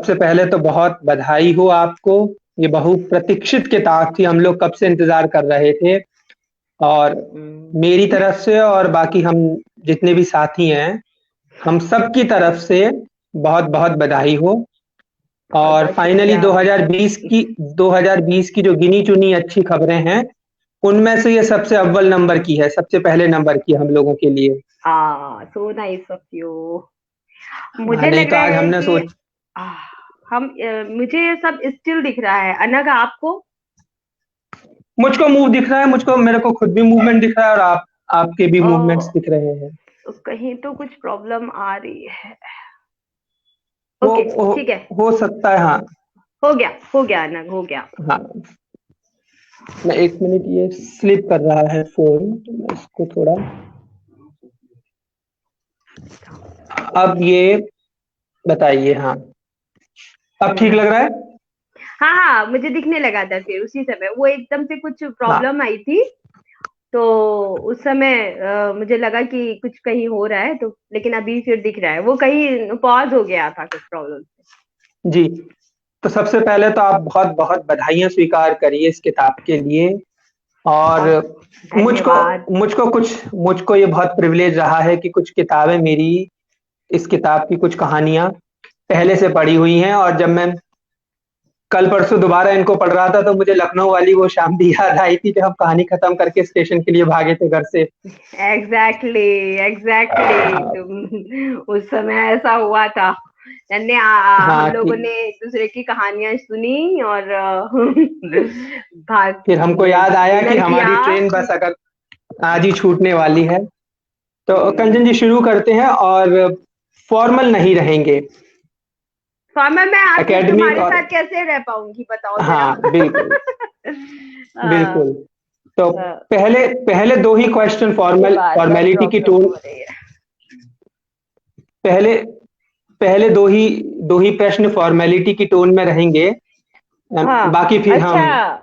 सबसे पहले तो बहुत बधाई हो आपको। ये बहुप्रतीक्षित किताब थी, हम लोग कब से इंतजार कर रहे थे। और मेरी तरफ से और बाकी हम जितने भी साथी हैं, हम सब की तरफ से बहुत बहुत बधाई हो। बहुत और बहुत फाइनली शुक्रिया आपका भी। 2020 की जो गिनी चुनी अच्छी खबरें हैं, उनमें से ये सबसे अव्वल नंबर की है, सबसे पहले नंबर की हम लोगों के लिए। So nice of you. हाँ, मुझे नहीं लग तो रहा आज है हमने कि सोच आ, मुझे ये सब स्टिल दिख रहा है। अनग, आपको? मुझको मूव दिख रहा है, मुझको मेरे को खुद भी मूवमेंट दिख रहा है, और आपके भी ओ, मूवमेंट्स दिख रहे हैं। कहीं तो कुछ प्रॉब्लम आ रही है। वो, ओके, वो ठीक है। हो सकता है, हाँ। हो गया अनग, हो गया। हाँ, मैं एक मिनट, ये स्लिप कर रहा है फोन, तो मैं इसको थोड़ा। अब ये बताइए, हाँ, अब ठीक हम्म। लग रहा है। हाँ हाँ, मुझे दिखने लगा था फिर उसी समय वो एकदम से कुछ हाँ, प्रॉब्लम आई थी। तो उस समय मुझे लगा कि कुछ कहीं हो रहा है, तो लेकिन अभी फिर दिख रहा है वो कहीं पॉज हो गया था कुछ प्रॉब्लम से। जी। तो सबसे पहले तो आप बहुत बहुत बधाइयां स्वीकार करिए इस किताब के लिए। और बहुत मुझको धन्यवाद। मुझको ये बहुत प्रिविलेज रहा है कि कुछ किताबें मेरी, इस किताब की कुछ कहानियां पहले से पढ़ी हुई हैं, और जब मैं कल परसों दोबारा इनको पढ़ रहा था, तो मुझे लखनऊ वाली वो शाम भी याद आई थी जब हम कहानी खत्म करके स्टेशन के लिए भागे थे घर से। Exactly, exactly. तुम उस समय ऐसा हुआ था। यानी हम हाँ, कि लोगों ने एक दूसरे की कहानियां सुनी और भाग फिर हमको याद आया कि डिनर किया। हमारी ट्रेन बस अगर आज ही छूटने वाली है। तो हम्म। कंचन जी, शुरू करते हैं, और फॉर्मल नहीं रहेंगे। फॉर्मल मैं आप एकेडमिक तुम्हारे और, साथ कैसे रह पाऊंगी, बताओ जरा। हाँ बिल्कुल, हाँ, बिल्कुल। तो हाँ, पहले पहले दो ही क्वेश्चन उसके फॉर्मल बाद बहुत फॉर्मेलिटी की प्रॉब्लम टोन। हो रही है। पहले पहले दो ही प्रश्न फॉर्मेलिटी की टोन में रहेंगे। हाँ, बाकी फिर अच्छा। हम,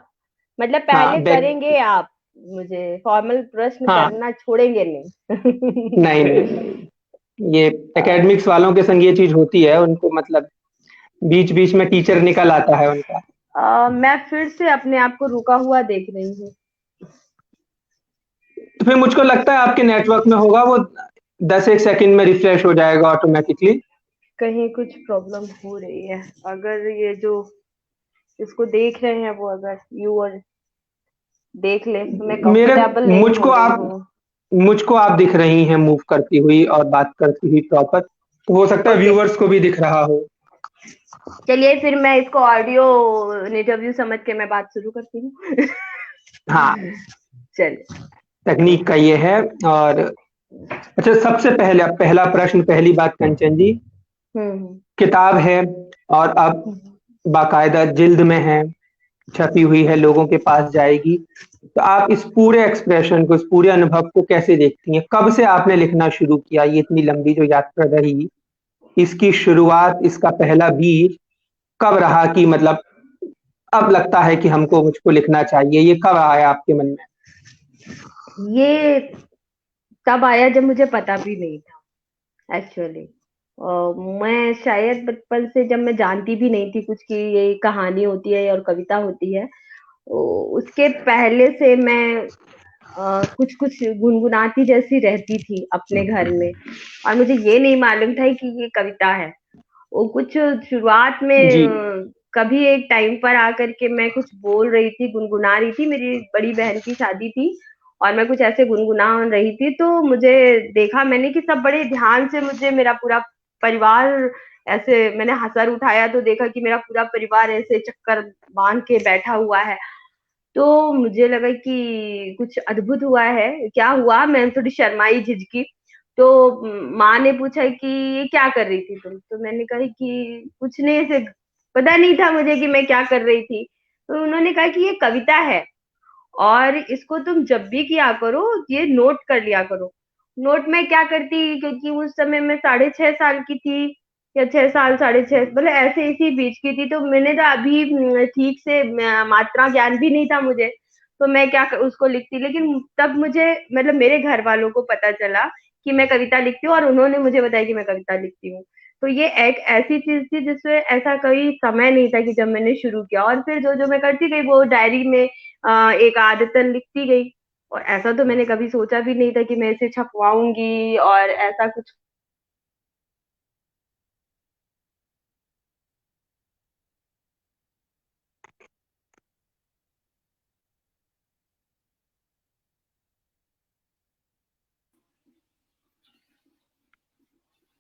मतलब हाँ, पहले बैक, करेंगे आप, मुझे फॉर्मल प्रश्न हाँ, करना छोड़ेंगे नहीं नहीं। नहीं नहीं, ये अ, एकेडमिक्स वालों के संग ये चीज होती है, उनको मतलब बीच बीच में टीचर निकल आता है उनका। मैं फिर से अपने आप को रुका हुआ देख रही हूँ। तो फिर मुझको लगता है आपके नेटवर्क में होगा वो, 10 एक सेकंड में रिफ्रेश हो जाएगा ऑटोमेटिकली। कहीं कुछ प्रॉब्लम हो रही है। अगर ये जो इसको देख रहे हैं वो अगर व्यूअर देख ले तो मैं मेरे कंफर्टेबल नहीं मुझको हो रही आप हूँ। मुझको आप दिख रही हैं मूव करती हुई और बात करती हुई प्रॉपर, तो हो सकता है ओके, व्यूअर्स को भी दिख रहा हो। चलिए फिर मैं इसको ऑडियो इंटरव्यू समझ के मैं बात शुरू करती हूँ। हाँ, चलिए। तकनीक का ये है। और अच्छा, सबसे पहले पहला प्रश्न, पहली बात कंचन जी, हम्म। किताब है और अब हम्म। बाकायदा जिल्द में है, छपी हुई है, लोगों के पास जाएगी। तो आप इस पूरे एक्सप्रेशन को, इस पूरे अनुभव को कैसे देखती हैं? कब से आपने लिखना शुरू किया? ये इतनी लंबी जो यात्रा रही, इसकी शुरुआत, इसका पहला बीज कब रहा कि मतलब अब लगता है कि मुझको लिखना चाहिए? ये कब आया आपके मन में? ये तब आया जब मुझे पता भी नहीं था एक्चुअली। मैं शायद बचपन से, जब मैं जानती भी नहीं थी कुछ कि ये कहानी होती है और कविता होती है, उसके पहले से मैं कुछ कुछ गुनगुनाती जैसी रहती थी अपने घर में। और मुझे ये नहीं मालूम था कि ये कविता है। वो कुछ शुरुआत में जी, कभी एक टाइम पर आकर के मैं कुछ बोल रही थी, गुनगुना रही थी। मेरी बड़ी बहन की शादी थी और मैं कुछ ऐसे गुनगुना रही थी, तो मुझे देखा मैंने कि सब बड़े ध्यान से, मुझे मेरा पूरा परिवार ऐसे, मैंने हंसर उठाया तो देखा कि मेरा पूरा परिवार ऐसे चक्कर बांध के बैठा हुआ है। तो मुझे लगा कि कुछ अद्भुत हुआ है। क्या हुआ? मैं थोड़ी शर्माई, झिझकी। तो माँ ने पूछा कि ये क्या कर रही थी तुम? तो मैंने कहा कि कुछ नहीं, ऐसे पता नहीं था मुझे कि मैं क्या कर रही थी। तो उन्होंने कहा कि ये कविता है और इसको तुम जब भी किया करो, ये नोट कर लिया करो। नोट में क्या करती, क्योंकि उस समय मैं 6.5 साल की थी, या 6 साल, 6.5, मतलब ऐसे इसी बीच की थी। तो मैंने तो अभी ठीक से मात्रा ज्ञान भी नहीं था मुझे। तो मैं क्या उसको लिखती, लेकिन तब मुझे, मतलब मेरे घर वालों को पता चला कि मैं कविता लिखती हूँ और उन्होंने मुझे बताया कि मैं कविता लिखती हूँ। तो ये एक ऐसी चीज थी जिसमें ऐसा कोई समय नहीं था कि जब मैंने शुरू किया, और फिर जो जो मैं करती गई वो डायरी में एक आदतन लिखती गई। और ऐसा तो मैंने कभी सोचा भी नहीं था कि मैं इसे छपवाऊंगी और ऐसा कुछ।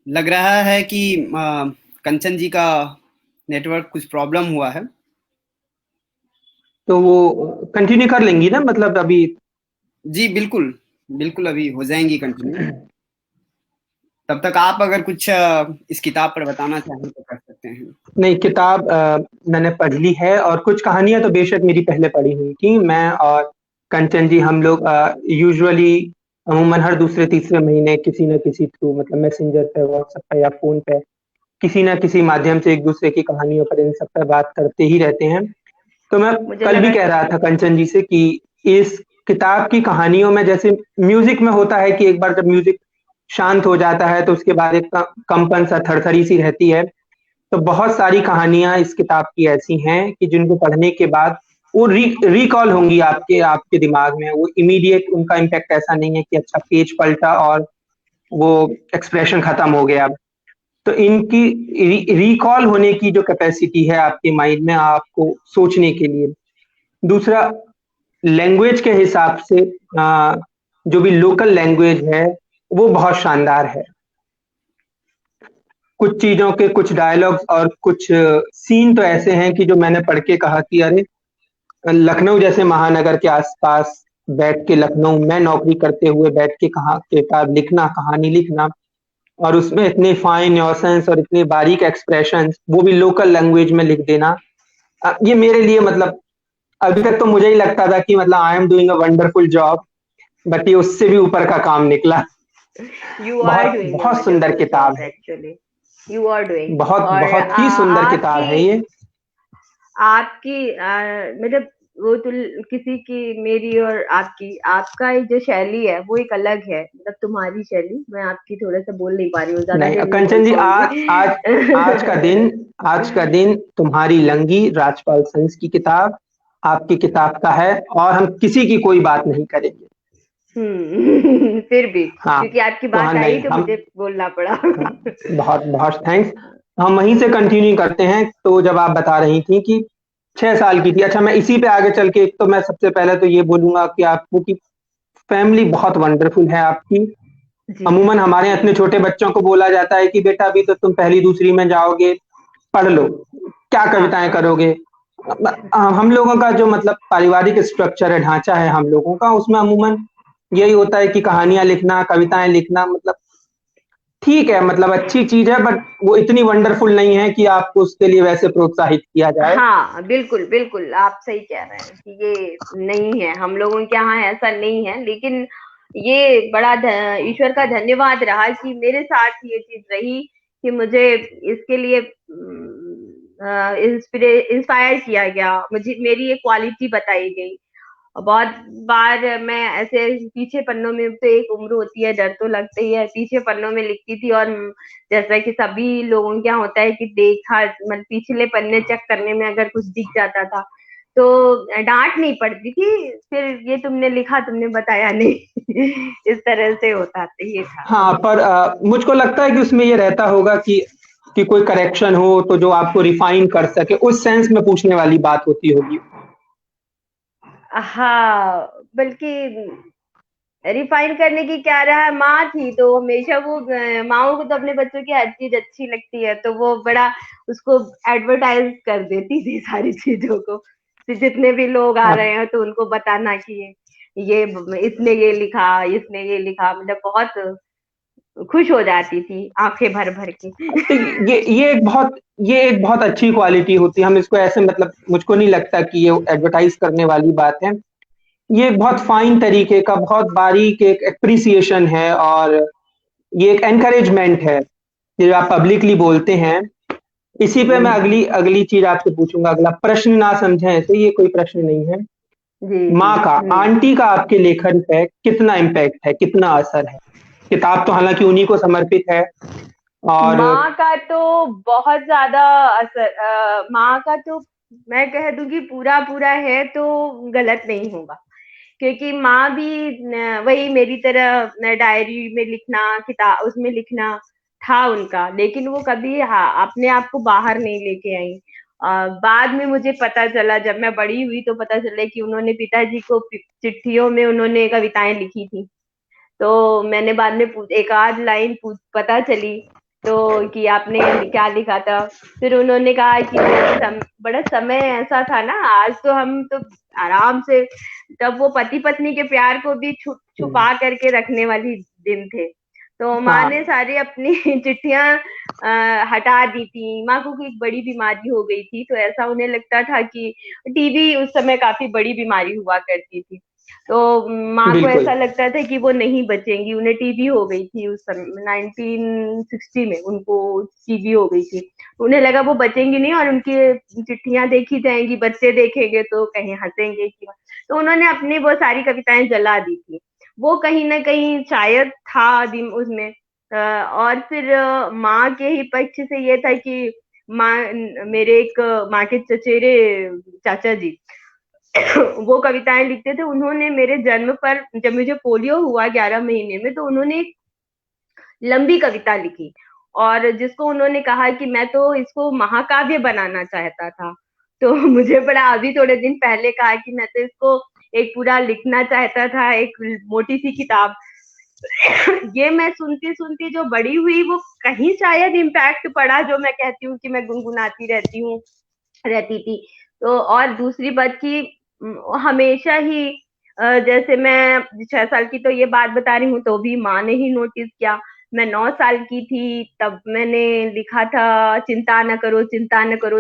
लग रहा है कि कंचन जी का नेटवर्क कुछ प्रॉब्लम हुआ है। तो वो कंटिन्यू कर लेंगी ना, मतलब अभी? जी बिल्कुल, बिल्कुल अभी हो जाएंगी कंटिन्यू। तब तक आप अगर कुछ इस किताब पर बताना चाहें तो कर सकते हैं। नहीं, किताब मैंने पढ़ ली है, और कुछ कहानियां तो बेशक मेरी पहले पढ़ी हुई थी। मैं और कंचन जी, हम लोग यूजुअली अमूमन हर दूसरे तीसरे महीने किसी न किसी थ्रू, मतलब मैसेंजर पे, व्हाट्सएप पे या फोन पे, किसी न किसी माध्यम से एक दूसरे की कहानियों पर, इन सब पर बात करते ही रहते हैं। तो मैं मुझे कल भी लगा कह रहा कि था कंचन जी से कि इस किताब की कहानियों में, जैसे म्यूजिक में होता है कि एक बार जब म्यूजिक शांत हो जाता है तो उसके बाद एक कंपन सा, थरथरी सी रहती है। तो बहुत सारी कहानियां इस किताब की ऐसी हैं कि जिनको पढ़ने के बाद वो रिकॉल होंगी आपके आपके दिमाग में। वो इमीडिएट, उनका इम्पैक्ट ऐसा नहीं है कि अच्छा पेज पलटा और वो एक्सप्रेशन खत्म हो गया। तो इनकी रिकॉल होने की जो कैपेसिटी है आपके माइंड में, आपको सोचने के लिए। दूसरा, लैंग्वेज के हिसाब से जो भी लोकल लैंग्वेज है वो बहुत शानदार है। कुछ चीजों के कुछ डायलॉग्स और कुछ सीन तो ऐसे हैं कि जो मैंने पढ़ के कहा कि अरे, लखनऊ जैसे महानगर के आसपास बैठ के, लखनऊ में नौकरी करते हुए बैठ के कहा किताब लिखना, कहानी लिखना, और उसमें इतने फाइन न्यूसेंस और इतने बारीक एक्सप्रेशंस, वो भी लोकल लैंग्वेज में लिख देना, ये मेरे लिए, मतलब अभी तक तो मुझे ही लगता था कि मतलब I am doing a wonderful job, but ये उससे भी ऊपर का काम निकला। यू आर बहुत डूइंग अ बहुत सुंदर वंडरफुल किताब जॉब है। एक्चुअली। You are doing. बहुत और बहुत ही सुंदर किताब आपकी है ये। आपकी मतलब वो तो किसी की, मेरी और आपकी, आपका एक जो शैली है वो एक अलग है, मतलब तुम्हारी शैली। मैं आपकी थोड़ा सा बोल नहीं पा रही हूँ, ज्यादा नहीं देर नहीं बोल कंचन जी, आज आज आज का पाऊंगी। दिन, आज का दिन तुम्हारी लंगी राजपाल संस की किताब आपकी किताब का है, और हम किसी की कोई बात नहीं करेंगे। फिर भी हाँ, क्योंकि आपकी तो हाँ, बात आई नहीं तो हम, मुझे बोलना पड़ा। हाँ, बहुत बहुत थैंक्स। हम वहीं से कंटिन्यू करते हैं। तो जब आप बता रही थी कि 6 साल की थी, अच्छा मैं इसी पे आगे चल के, एक तो मैं सबसे पहले तो ये बोलूंगा कि आपको की फैमिली बहुत वंडरफुल है आपकी। जी अमूमन हमारे यहाँ जी। इतने छोटे बच्चों को बोला जाता है कि बेटा अभी तो तुम पहली दूसरी में जाओगे, पढ़ लो, क्या हाँ कविताएं हाँ। करोगे। हम लोगों का जो मतलब पारिवारिक स्ट्रक्चर है, ढांचा है हम लोगों का, उसमें अमूमन यही होता है कि कहानियां लिखना, कविताएं लिखना, मतलब ठीक है, मतलब अच्छी चीज है, बट वो इतनी वंडरफुल नहीं है कि आपको उसके लिए वैसे प्रोत्साहित किया जाए। हाँ बिल्कुल बिल्कुल, आप सही कह रहे हैं कि ये नहीं है, हम लोगों के यहाँ ऐसा नहीं है। लेकिन ये बड़ा ईश्वर का धन्यवाद रहा कि मेरे साथ ये चीज रही कि मुझे इसके लिए इंस्पायर किया गया, मुझे मेरी एक क्वालिटी बताई गई। बहुत बार मैं ऐसे पीछे पन्नों में, तो एक उम्र होती है, डर तो लगता ही है, पीछे पन्नों में लिखती थी। और जैसा कि सभी लोगों क्या होता है कि देखा, मतलब पिछले पन्ने चेक करने में अगर कुछ दिख जाता था तो डांट नहीं पड़ती थी, फिर ये तुमने लिखा, तुमने बताया नहीं। इस तरह से होता था, ये था हाँ, सभी। पर मुझको लगता है कि उसमें ये रहता होगा कि कोई करेक्शन हो तो जो आपको रिफाइन कर सके, उस सेंस में पूछने वाली बात होती होगी। हाँ, बल्कि रिफाइन करने की क्या रहा, माँ थी तो हमेशा वो माओ को तो अपने बच्चों की हर चीज अच्छी लगती है, तो वो बड़ा उसको एडवर्टाइज कर देती थी सारी चीजों को। तो जितने भी लोग आ रहे हाँ, हैं तो उनको बताना कि ये इसने ये लिखा, इसने ये लिखा, मतलब बहुत खुश हो जाती थी आंखें भर भर के। तो ये एक बहुत अच्छी क्वालिटी होती है। हम इसको ऐसे, मतलब मुझको नहीं लगता कि ये एडवर्टाइज करने वाली बात है। ये एक बहुत फाइन तरीके का, बहुत बारीक एक एप्रिसिएशन है, और ये एक एनकरेजमेंट है जो आप पब्लिकली बोलते हैं। इसी पे मैं जी अगली अगली चीज आपसे पूछूंगा। अगला प्रश्न ना समझें ऐसे, ये कोई प्रश्न नहीं है। जी जी। माँ का, आंटी का आपके लेखन पे कितना इम्पैक्ट है, कितना असर है? किताब तो हालांकि उन्हीं को समर्पित है, और माँ का तो बहुत ज्यादा असर, माँ का तो मैं कह दूंगी पूरा पूरा है तो गलत नहीं होगा, क्योंकि माँ भी वही मेरी तरह डायरी में लिखना, किताब उसमें लिखना था उनका, लेकिन वो कभी अपने आप को बाहर नहीं लेके आई। बाद में मुझे पता चला, जब मैं बड़ी हुई तो पता चला कि उन्होंने पिताजी को चिट्ठियों में उन्होंने कविताएं लिखी थी। तो मैंने बाद में एक आध लाइन पता चली तो कि आपने क्या लिखा था। फिर उन्होंने कहा कि बड़ा समय ऐसा था ना, आज तो हम तो आराम से, तब वो पति पत्नी के प्यार को भी छुपा करके रखने वाली दिन थे। तो माँ हाँ ने सारी अपनी चिट्ठियां हटा दी थी। माँ को एक बड़ी बीमारी हो गई थी, तो ऐसा उन्हें लगता था कि टीबी उस समय काफी बड़ी बीमारी हुआ करती थी, तो माँ को बिल्कुल। ऐसा लगता था कि वो नहीं बचेंगी। उन्हें टीबी हो गई थी उस समय 1960 में, उनको टीबी हो गई थी। उन्हें लगा वो बचेंगी नहीं और उनकी चिट्ठियां देखी जाएंगी, बच्चे देखेंगे तो कहीं हंसेंगे कि, तो उन्होंने अपनी वो सारी कविताएं जला दी थी। वो कहीं ना कहीं शायद था उसमें। और फिर माँ के ही पक्ष से ये था कि माँ, मेरे एक माँ के चचेरे चाचा जी वो कविताएं लिखते थे। उन्होंने मेरे जन्म पर, जब मुझे पोलियो हुआ 11 महीने में, तो उन्होंने एक लंबी कविता लिखी और जिसको उन्होंने कहा कि मैं तो इसको महाकाव्य बनाना चाहता था। तो मुझे बड़ा, अभी थोड़े दिन पहले कहा कि मैं तो इसको एक पूरा लिखना चाहता था, एक मोटी सी किताब। ये मैं सुनती सुनती जो बड़ी हुई, वो कहीं शायद इम्पैक्ट पड़ा, जो मैं कहती हूँ कि मैं गुनगुनाती रहती थी। तो और दूसरी बात की, हमेशा ही जैसे मैं 6 साल की तो ये बात बता रही हूँ, तो भी माँ ने ही नोटिस किया। मैं 9 साल की थी तब मैंने लिखा था, चिंता न करो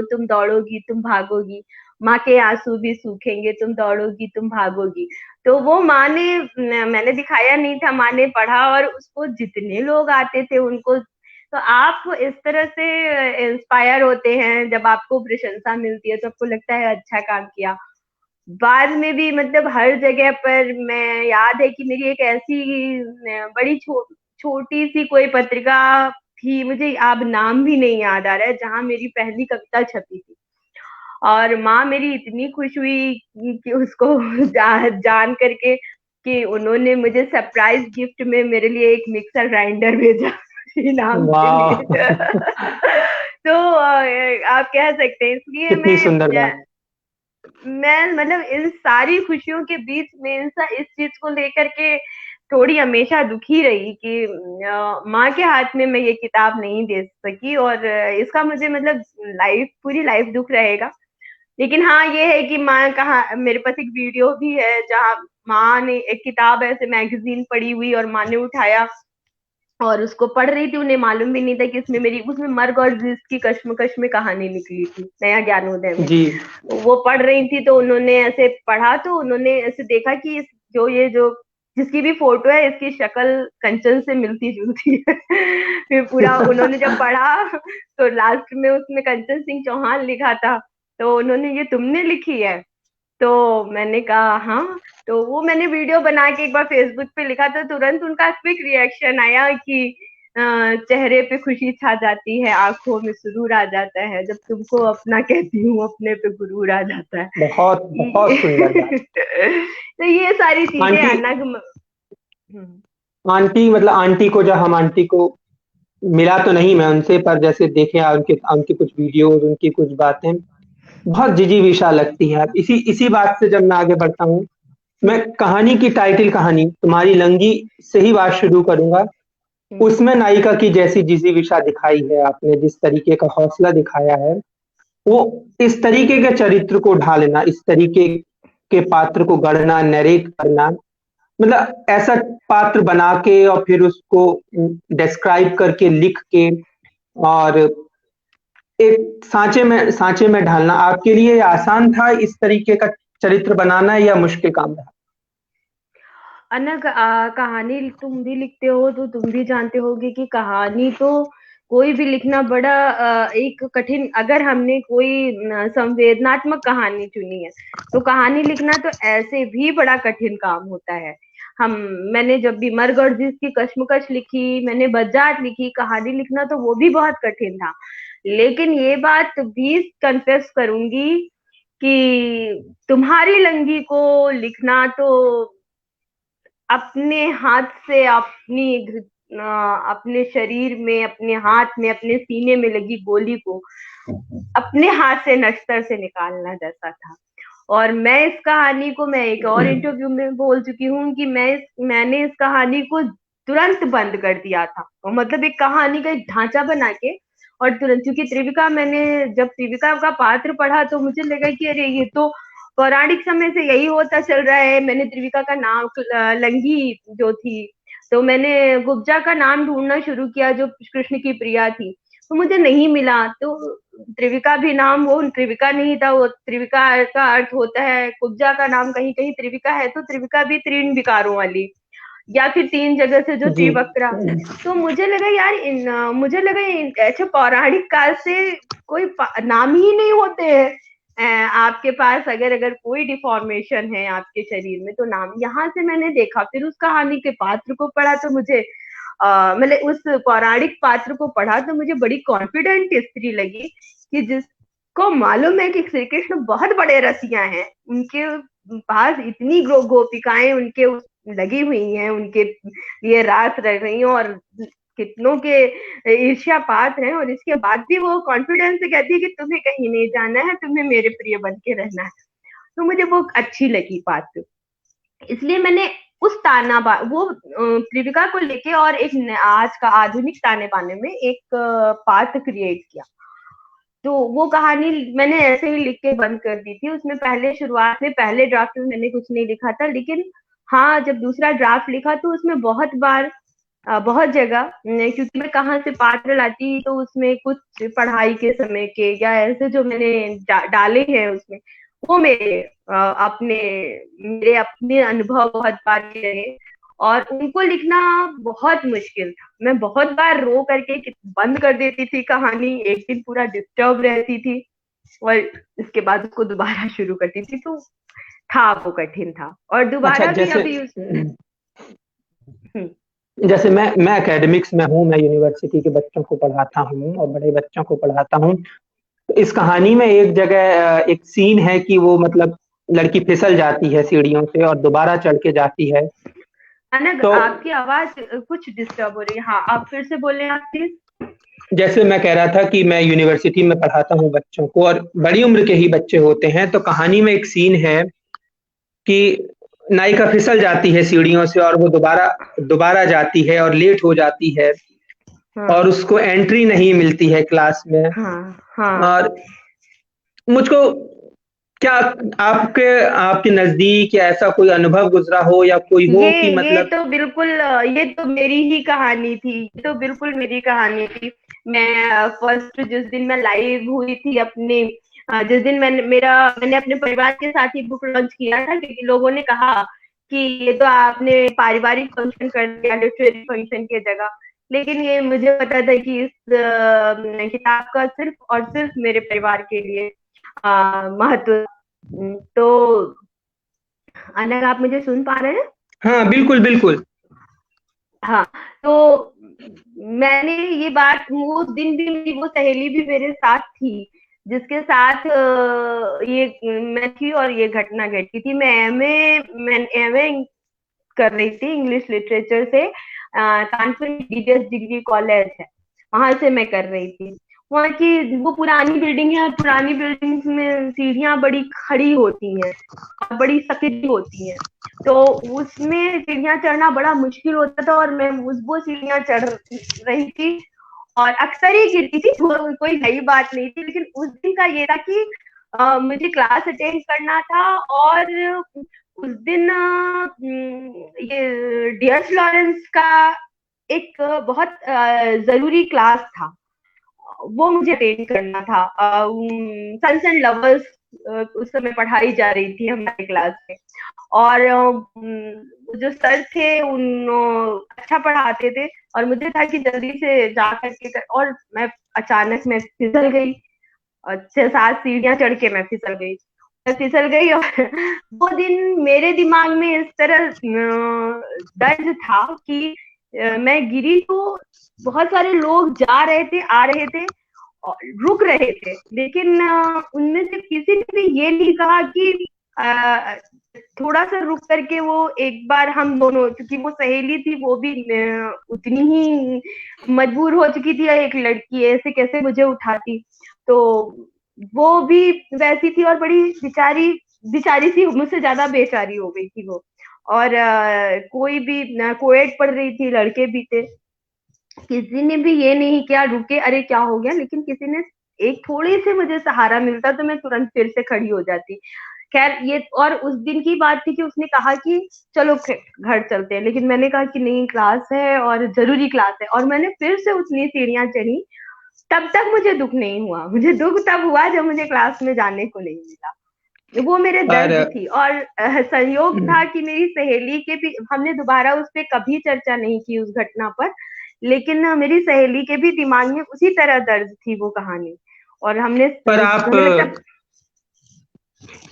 तुम दौड़ोगी तुम भागोगी, माँ के आंसू भी सूखेंगे तुम दौड़ोगी तुम भागोगी। तो वो माँ ने, मैंने दिखाया नहीं था, माँ ने पढ़ा और उसको जितने लोग आते थे उनको, तो आप इस तरह से इंस्पायर होते हैं, जब आपको प्रशंसा मिलती है तो आपको लगता है अच्छा काम किया। बाद में भी मतलब हर जगह पर, मैं याद है कि मेरी एक ऐसी बड़ी छोटी सी कोई पत्रिका थी, मुझे अब नाम भी नहीं याद आ रहा है, जहां मेरी पहली कविता छपी थी। और माँ मेरी इतनी खुश हुई कि उसको जान करके कि उन्होंने मुझे सरप्राइज गिफ्ट में मेरे लिए एक मिक्सर ग्राइंडर भेजा इनाम के लिए। वाह तो आप कह सकते हैं, इसलिए कितनी सुंदर बात। मैं मतलब इन सारी खुशियों के बीच में इस चीज को लेकर के थोड़ी हमेशा दुखी रही कि माँ के हाथ में मैं ये किताब नहीं दे सकी, और इसका मुझे मतलब पूरी लाइफ दुख रहेगा। लेकिन हाँ, ये है कि माँ कहा, मेरे पास एक वीडियो भी है जहाँ माँ ने एक किताब ऐसे मैगजीन पड़ी हुई और माँ ने उठाया और उसको पढ़ रही थी। उन्हें मालूम भी नहीं था कि उसमें मर्ग और जिस की कश्मकश में कहानी निकली थी, नया ज्ञानोदय में। जी वो पढ़ रही थी तो उन्होंने ऐसे पढ़ा, तो उन्होंने ऐसे देखा कि जो जिसकी भी फोटो है, इसकी शक्ल कंचन से मिलती जुलती है। फिर पूरा उन्होंने जब पढ़ा तो लास्ट में उसमें कंचन सिंह चौहान लिखा था, तो उन्होंने, ये तुमने लिखी है? तो मैंने कहा हाँ। तो वो मैंने वीडियो बना के एक बार फेसबुक पे लिखा, तो तुरंत उनका क्विक रिएक्शन आया कि चेहरे पे खुशी छा जाती है, आंखों में सुरूर आ जाता है, जब तुमको अपना कहती हूँ अपने पे गुरूर आ जाता है। बहुत बहुत सुंदर बात। तो ये सारी चीजें आंटी, अलग। आंटी मतलब आंटी को, जब हम आंटी को मिला तो नहीं मैं उनसे, पर जैसे देखे उनके उनकी कुछ वीडियोस, उनकी कुछ बातें बहुत जिजीविषा लगती है। अब इसी इसी बात से जब मैं आगे बढ़ता हूँ, मैं कहानी की टाइटल, कहानी तुम्हारी लंगी से ही बात शुरू करूंगा। उसमें नायिका की जैसी जिजीविषा दिखाई है आपने, जिस तरीके का हौसला दिखाया है, वो इस तरीके के चरित्र को ढालना, इस तरीके के पात्र को गढ़ना, नरेट करना, मतलब ऐसा पात्र बना के और फिर उसको डिस्क्राइब करके लिख के और एक सांचे में ढालना, आपके लिए आसान था इस तरीके का चरित्र बनाना या मुश्किल काम रहा? अनक कहानी तुम भी लिखते हो तो तुम भी जानते होगे कि कहानी तो कोई भी लिखना बड़ा एक कठिन, अगर हमने कोई संवेदनात्मक कहानी चुनी है तो कहानी लिखना तो ऐसे भी बड़ा कठिन काम होता है। मैंने जब भी मर्ग और जिसकी कश्मकश लिखी, मैंने बज्जात लिखी, कहानी लिखना तो वो भी बहुत कठिन था। लेकिन ये बात भी कन्फेस करूंगी कि तुम्हारी लंगी को लिखना तो अपने हाथ से अपने शरीर में, अपने हाथ में, अपने सीने में लगी गोली को अपने हाथ से नश्तर से निकालना जैसा था। और मैं इस कहानी को, मैं एक और इंटरव्यू में बोल चुकी हूँ कि मैंने इस कहानी को तुरंत बंद कर दिया था, और मतलब एक कहानी का एक ढांचा बना के और तुरंत, क्योंकि मैंने जब त्रिविका का पात्र पढ़ा तो मुझे लगा कि अरे ये तो पौराणिक समय से यही होता चल रहा है। मैंने त्रिविका का नाम लंगी जो थी, तो मैंने गुब्जा का नाम ढूंढना शुरू किया जो कृष्ण की प्रिया थी, तो मुझे नहीं मिला। तो त्रिविका भी नाम वो त्रिविका नहीं था, वो त्रिविका का अर्थ होता है, कुब्जा का नाम कहीं कहीं त्रिविका है, तो त्रिविका भी 3 विकारों वाली, या फिर 3 जगह से जो त्रिवक्रा। तो मुझे लगा यार मुझे लगा ऐसे पौराणिक काल से कोई नाम ही नहीं होते हैं आपके पास, अगर कोई डिफॉर्मेशन है आपके शरीर में तो नाम। यहाँ से मैंने देखा, फिर उस कहानी के पात्र को पढ़ा तो मुझे मैंने उस पौराणिक पात्र को पढ़ा तो मुझे बड़ी कॉन्फिडेंट स्त्री लगी कि जिसको मालूम है कि श्री कृष्ण बहुत बड़े रसिया हैं, उनके पास इतनी गोपिकाएं उनके लगी हुई हैं, उनके लिए रास रह रही हैं और कितनों के ईर्ष्या पात्र हैं, और इसके बाद भी वो कॉन्फिडेंस से कहती है कि तुम्हें कहीं नहीं जाना है, तुम्हें मेरे प्रिय बन के रहना है। तो मुझे वो अच्छी लगी बात, इसलिए मैंने उस वो त्रिविका को लेके और एक आज का आधुनिक ताने बाने में एक पात्र क्रिएट किया। तो वो कहानी मैंने ऐसे ही लिख के बंद कर दी थी। उसमें पहले शुरुआत में पहले ड्राफ्ट में मैंने कुछ नहीं लिखा था, लेकिन हाँ जब दूसरा ड्राफ्ट लिखा तो उसमें बहुत बार बहुत जगह, क्योंकि मैं कहाँ से पात्र लाती तो उसमें कुछ पढ़ाई के समय के या ऐसे जो मैंने डाले हैं उसमें, वो मेरे अपने अनुभव बहुत बार रहे, और उनको लिखना बहुत मुश्किल था। मैं बहुत बार रो करके बंद कर देती थी कहानी, एक दिन पूरा डिस्टर्ब रहती थी और इसके बाद उसको दोबारा शुरू करती थी, तो था वो कठिन था। और दोबारा भी अभी जैसे मैं एकेडमिक्स में हूँ, मैं यूनिवर्सिटी के बच्चों को पढ़ाता हूँ और बड़े बच्चों को पढ़ाता हूँ। तो इस कहानी में एक जगह एक सीन है कि वो मतलब लड़की फिसल जाती है सीढ़ियों से और दोबारा चढ़ के जाती है। तो आपकी आवाज कुछ डिस्टर्ब हो रही है। हाँ, आप फिर से बोलें आप प्लीज। जैसे मैं कह रहा था कि मैं यूनिवर्सिटी में पढ़ाता हूँ बच्चों को और बड़ी उम्र के ही बच्चे होते हैं। तो कहानी में एक सीन है कि नायिका फिसल जाती है सीढ़ियों से और वो दोबारा जाती है और लेट हो जाती है। हाँ। और उसको एंट्री नहीं मिलती है क्लास में। हाँ, हाँ। और मुझको क्या आपके नजदीक या ऐसा कोई अनुभव गुजरा हो या कोई हो कि मतलब ये तो बिल्कुल ये तो मेरी ही कहानी थी, ये तो बिल्कुल मेरी कहानी थी। मैं फर्स्ट जिस दिन मैं लाइव हुई थी अपने, जिस दिन मैंने अपने परिवार के साथ ही बुक लॉन्च किया था, क्योंकि लोगों ने कहा कि ये तो आपने पारिवारिक फंक्शन कर दिया लिटरेरी फंक्शन की जगह। लेकिन ये मुझे पता था कि इस किताब का सिर्फ और सिर्फ मेरे परिवार के लिए महत्व। तो अनक, आप मुझे सुन पा रहे हैं? हाँ बिल्कुल बिल्कुल। हाँ, तो मैंने ये बात, वो दिन भी मेरी वो सहेली भी मेरे साथ थी जिसके साथ ये मैं थी और ये घटना घटी थी। मैं एमए कर रही थी इंग्लिश लिटरेचर से, कानपुर डीडीएस डिग्री कॉलेज है, वहां से मैं कर रही थी। वहाँ की वो पुरानी बिल्डिंग है, पुरानी बिल्डिंग में सीढ़ियां बड़ी खड़ी होती हैं, बड़ी सकरी होती हैं, तो उसमें सीढ़ियां चढ़ना बड़ा मुश्किल होता था। और मैं वो सीढ़ियां चढ़ रही थी और अक्सर ही गिरती थी, कोई नई बात नहीं थी। लेकिन उस दिन का ये था कि मुझे क्लास अटेंड करना था, और उस दिन ये डियर फ्लोरेंस का एक बहुत जरूरी क्लास था, वो मुझे अटेंड करना था। सन्स एंड लवर्स उस समय पढ़ाई जा रही थी हमारे क्लास में, और जो सर थे उन अच्छा पढ़ाते थे, और मुझे था कि जल्दी से जा करके, और मैं अचानक मैं फिसल गई, 6-7 सीढ़ियां चढ़ के मैं फिसल गई। फिसल गई। और वो दिन मेरे दिमाग में इस तरह दर्द था कि मैं गिरी तो बहुत सारे लोग जा रहे थे, आ रहे थे और रुक रहे थे, लेकिन उनमें से किसी ने भी ये नहीं कहा कि थोड़ा सा रुक करके वो एक बार हम दोनों, क्योंकि वो सहेली थी वो भी उतनी ही मजबूर हो चुकी थी, एक लड़की ऐसे कैसे मुझे उठाती, तो वो भी वैसी थी और बड़ी बेचारी बेचारी सी, मुझसे ज्यादा बेचारी हो गई थी वो। और कोई भी कोएड पढ़ रही थी, लड़के भी थे, किसी ने भी ये नहीं किया रुके अरे क्या हो गया, लेकिन किसी ने एक थोड़ी से मुझे सहारा मिलता तो मैं तुरंत फिर से खड़ी हो जाती। खैर ये, और उस दिन की बात थी कि उसने कहा कि चलो घर चलते हैं, लेकिन मैंने कहा कि नहीं क्लास है और जरूरी क्लास है, और मैंने फिर से उतनी सीढ़ियां चढ़ी। तब तक मुझे दुख नहीं हुआ, मुझे दुख तब हुआ जब मुझे क्लास में जाने को नहीं मिला। वो मेरे और दर्द थी। और संयोग था कि मेरी सहेली के भी, हमने दोबारा उस पर कभी चर्चा नहीं की उस घटना पर, लेकिन मेरी सहेली के भी दिमाग में उसी तरह दर्द थी वो कहानी। और हमने पर आप हमें लगता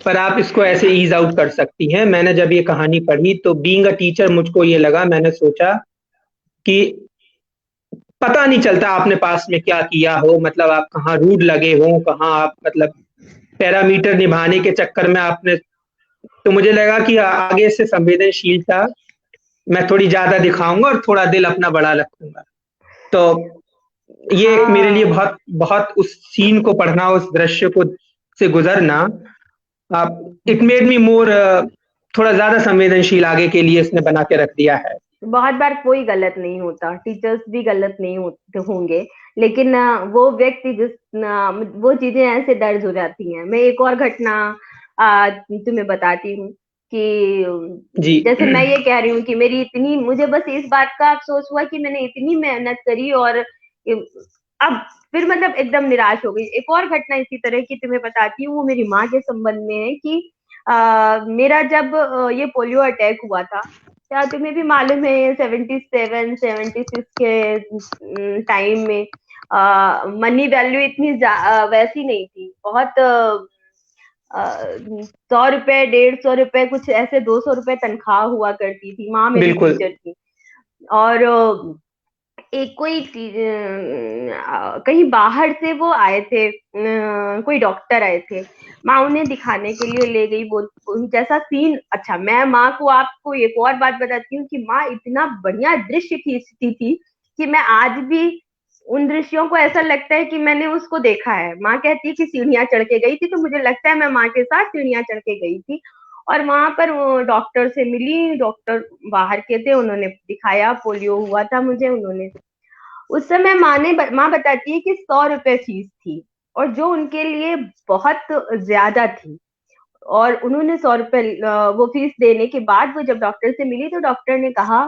पर आप इसको ऐसे ईज आउट कर सकती हैं। मैंने जब ये कहानी पढ़ी तो बीइंग अ टीचर मुझको ये लगा, मैंने सोचा कि पता नहीं चलता आपने पास में क्या किया हो, मतलब आप कहाँ रूड लगे हो, कहाँ आप मतलब पैरामीटर निभाने के चक्कर में आपने, तो मुझे लगा कि आगे से संवेदनशीलता मैं थोड़ी ज्यादा दिखाऊंगा और थोड़ा दिल अपना बड़ा रखूंगा। तो ये एक मेरे लिए हाँ बहुत बहुत उस सीन को पढ़ना, उस दृश्य को से गुजरना, आप इट मेड मी मोर, थोड़ा ज्यादा संवेदनशील आगे के लिए इसने बना के रख दिया है। बहुत बार कोई गलत नहीं होता, टीचर्स भी गलत नहीं होते होंगे, लेकिन वो व्यक्ति वो चीजें ऐसे दर्ज हो जाती हैं। मैं एक और घटना तुम्हें बताती हूँ कि जी। जैसे मैं ये कह रही हूँ कि मेरी इतनी, मुझे बस इस बात का अफसोस हुआ कि मैंने इतनी मेहनत करी और अब फिर मतलब एकदम निराश हो गई। एक और घटना इसी तरह की तुम्हें बताती हूँ, वो मेरी माँ के संबंध में है कि मेरा जब ये पोलियो अटैक हुआ था, क्या तुम्हें भी मालूम है 77 76 के टाइम में मनी वैल्यू इतनी वैसी नहीं थी, बहुत 100 रुपए 150 रुपए कुछ ऐसे 200 रुपए तनख्वाह हुआ करती थी। माँ मेरी बिल्कुल। टीचर थी और एक कोई कहीं बाहर से वो आए थे, कोई डॉक्टर आए थे, माँ उन्हें दिखाने के लिए ले गई। बोल जैसा सीन, अच्छा मैं माँ को, आपको एक और बात बताती हूँ कि माँ इतना बढ़िया दृश्य खींचती थी कि मैं आज भी उन दृश्यों को ऐसा लगता है कि मैंने उसको देखा है। माँ कहती है कि सीढ़ियां चढ़ के गई थी, तो मुझे लगता है मैं माँ के साथ सीढ़ियां चढ़ के गई थी। और वहां पर डॉक्टर से मिली, डॉक्टर बाहर के थे, उन्होंने दिखाया पोलियो हुआ था मुझे। उन्होंने उस समय माँ बताती है कि 100 रुपए फीस थी, और जो उनके लिए बहुत ज्यादा थी। और उन्होंने 100 रुपए वो फीस देने के बाद वो जब डॉक्टर से मिली तो डॉक्टर ने कहा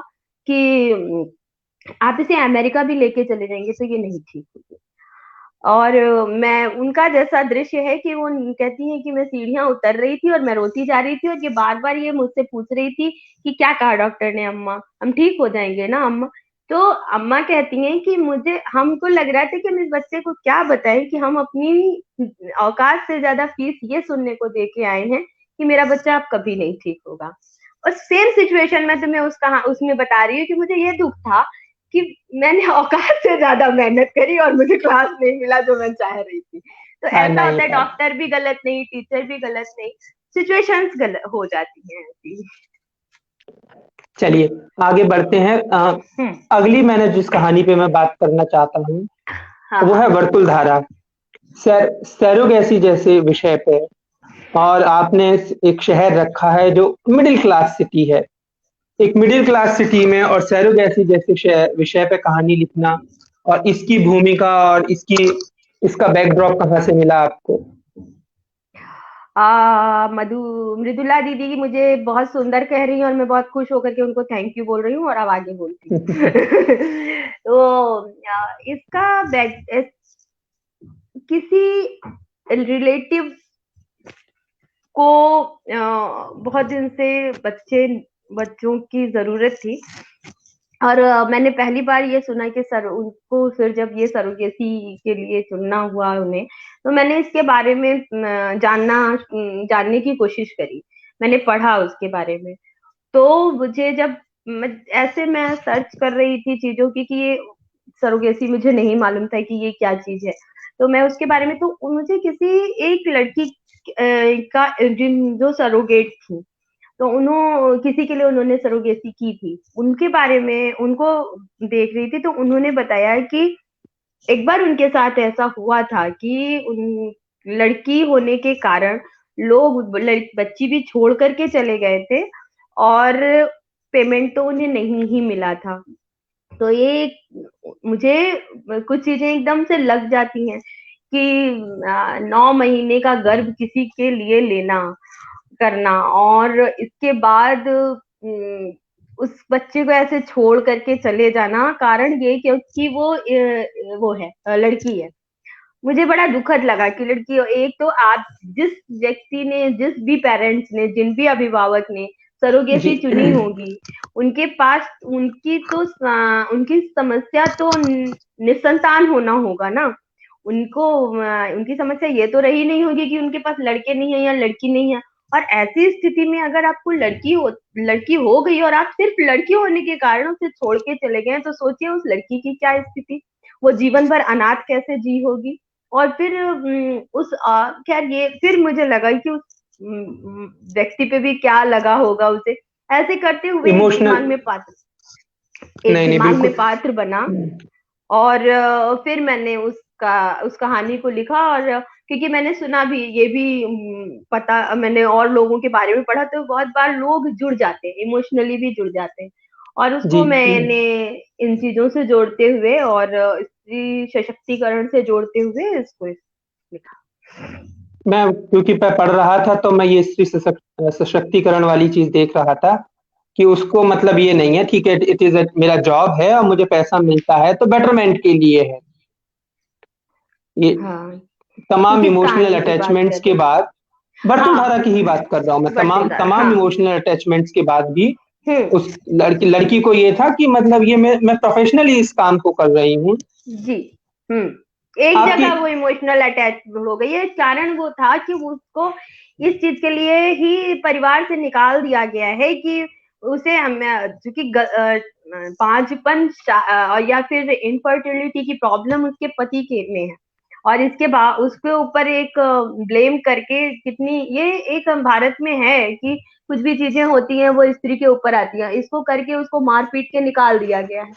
कि आप इसे अमेरिका भी लेके चले जाएंगे तो ये नहीं ठीक होगी। और मैं उनका जैसा दृश्य है कि वो कहती है कि मैं सीढ़ियां उतर रही थी और मैं रोती जा रही थी, और ये बार बार ये मुझसे पूछ रही थी कि क्या कहा डॉक्टर ने, अम्मा हम ठीक हो जाएंगे ना अम्मा। तो अम्मा कहती हैं कि मुझे, हमको लग रहा था कि हम इस बच्चे को क्या बताएं कि हम अपनी औकात से ज्यादा फीस ये सुनने को दे के आए हैं कि मेरा बच्चा अब कभी नहीं ठीक होगा। और सेम सिचुएशन में तुम्हें उसमें बता रही हूँ कि मुझे ये दुख था कि मैंने औकात से ज्यादा मेहनत करी और मुझे क्लास नहीं मिला जो मैं चाह रही थी। तो ऐसा नहीं होता है, नहीं। डॉक्टर भी गलत नहीं, टीचर भी गलत नहीं, सिचुएशंस गलत हो जाती हैं ऐसी। चलिए आगे बढ़ते हैं। हम्म। अगली मैंने जिस कहानी पे मैं बात करना चाहता हूँ हाँ वो हाँ। है वर्तुलधारा, सैरोगेसी जैसे विषय पे। और आपने एक शहर रखा है जो मिडिल क्लास सिटी है, एक मिडिल क्लास सिटी में और सैरोगेसी जैसे विषय पे कहानी लिखना, और इसकी भूमिका और इसका बैकड्रॉप कहाँ से मिला आपको? मधु मृदुला दीदी मुझे बहुत सुंदर कह रही है और मैं बहुत खुश होकर के उनको थैंक यू बोल रही हूँ, और अब आगे बोलती हूँ। तो इसका किसी रिलेटिव को बहुत दिन से बच्चों की जरूरत थी, और मैंने पहली बार ये सुना कि सर उनको फिर जब ये सरोगेसी के लिए चुनना हुआ उन्हें, तो मैंने इसके बारे में जानने की कोशिश करी। मैंने पढ़ा उसके बारे में। तो मुझे जब ऐसे मैं सर्च कर रही थी चीजों की कि ये सरोगेसी, मुझे नहीं मालूम था कि ये क्या चीज है। तो मैं उसके बारे में, तो मुझे किसी एक लड़की का जो सरोगेट थी, तो किसी के लिए उन्होंने सरोगेसी की थी, उनके बारे में उनको देख रही थी। तो उन्होंने बताया कि एक बार उनके साथ ऐसा हुआ था कि उन लड़की होने के कारण लोग बच्ची भी छोड़ करके चले गए थे, और पेमेंट तो उन्हें नहीं ही मिला था। तो ये मुझे कुछ चीजें एकदम से लग जाती हैं कि 9 महीने का गर्भ किसी के लिए लेना, करना, और इसके बाद उस बच्चे को ऐसे छोड़ करके चले जाना, कारण ये क्योंकि वो है, लड़की है। मुझे बड़ा दुखद लगा कि लड़की, एक तो आप जिस व्यक्ति ने, जिस भी पेरेंट्स ने, जिन भी अभिभावक ने सरोगेसी जी चुनी होगी, उनके पास उनकी समस्या तो निसंतान होना होगा ना। उनको उनकी समस्या ये तो रही नहीं होगी कि उनके पास लड़के नहीं है या लड़की नहीं है। और ऐसी स्थिति में अगर आपको लड़की हो गई और आप सिर्फ लड़की होने के कारण उसे छोड़ के चले गए, तो सोचिए उस लड़की की क्या स्थिति, वो जीवन भर अनाथ कैसे जी होगी। और फिर खैर, ये फिर मुझे लगा कि उस व्यक्ति पे भी क्या लगा होगा उसे। ऐसे करते हुए इमोशनल। एक नहीं नहीं, दिमाग में बिल्कुल। पात्र बना। और फिर मैंने उस कहानी को लिखा। और क्योंकि मैंने सुना भी, ये भी पता, मैंने और लोगों के बारे में पढ़ा, तो बहुत बार लोग जुड़ जाते हैं, इमोशनली भी जुड़ जाते हैं। और उसको जी मैंने इन चीजों से जोड़ते हुए और स्त्री सशक्तिकरण से जोड़ते हुए इसको लिखा। मैं क्योंकि मैं पढ़ रहा था तो मैं ये स्त्री सशक्तिकरण वाली चीज देख रहा था कि उसको मतलब ये नहीं है, ठीक है, इट इज मेरा जॉब है और मुझे पैसा मिलता है तो बेटरमेंट के लिए है। ये हाँ, तमाम किस इमोशनल कहानी की बात अटैचमेंट्स कर के रहे हैं? बाद, वसुंधरा हाँ, की ही बात कर रहा हूँ मैं, तमाम वर्तुलधारा, तमाम हाँ। इमोशनल अटैचमेंट्स के बाद भी हम्म। उस लड़की को ये था कि मतलब ये मैं प्रोफेशनली इस काम को कर रही हूँ। जी। एक आपकी जगह वो इमोशनल अटैच हो गई है, कारण वो था कि उसको इस चीज के लिए ही परिवार से निकाल दिया गया है कि उसे चूंकि पांचपन या फिर इनफर्टिलिटी की प्रॉब्लम उसके पति के में है। और इसके बाद उसके ऊपर एक ब्लेम करके, कितनी ये एक भारत में है कि कुछ भी चीजें होती हैं वो स्त्री के ऊपर आती हैं, इसको करके उसको मार पीट के निकाल दिया गया है।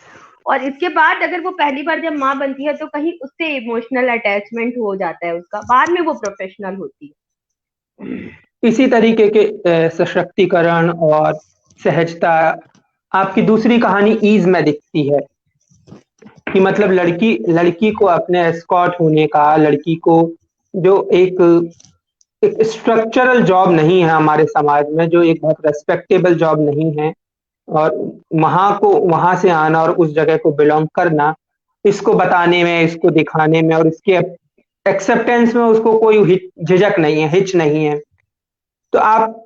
और इसके बाद अगर वो पहली बार जब माँ बनती है तो कहीं उससे इमोशनल अटैचमेंट हो जाता है उसका, बाद में वो प्रोफेशनल होती है। इसी तरीके के सशक्तिकरण और सहजता आपकी दूसरी कहानी ईज में दिखती है कि मतलब लड़की लड़की को अपने एस्कॉर्ट होने का, लड़की को जो एक स्ट्रक्चरल जॉब नहीं है हमारे समाज में, जो एक बहुत रेस्पेक्टेबल जॉब नहीं है, और वहां से आना और उस जगह को बिलोंग करना, इसको बताने में, इसको दिखाने में और इसके एक्सेप्टेंस में उसको कोई झिझक नहीं है, हिच नहीं है। तो आप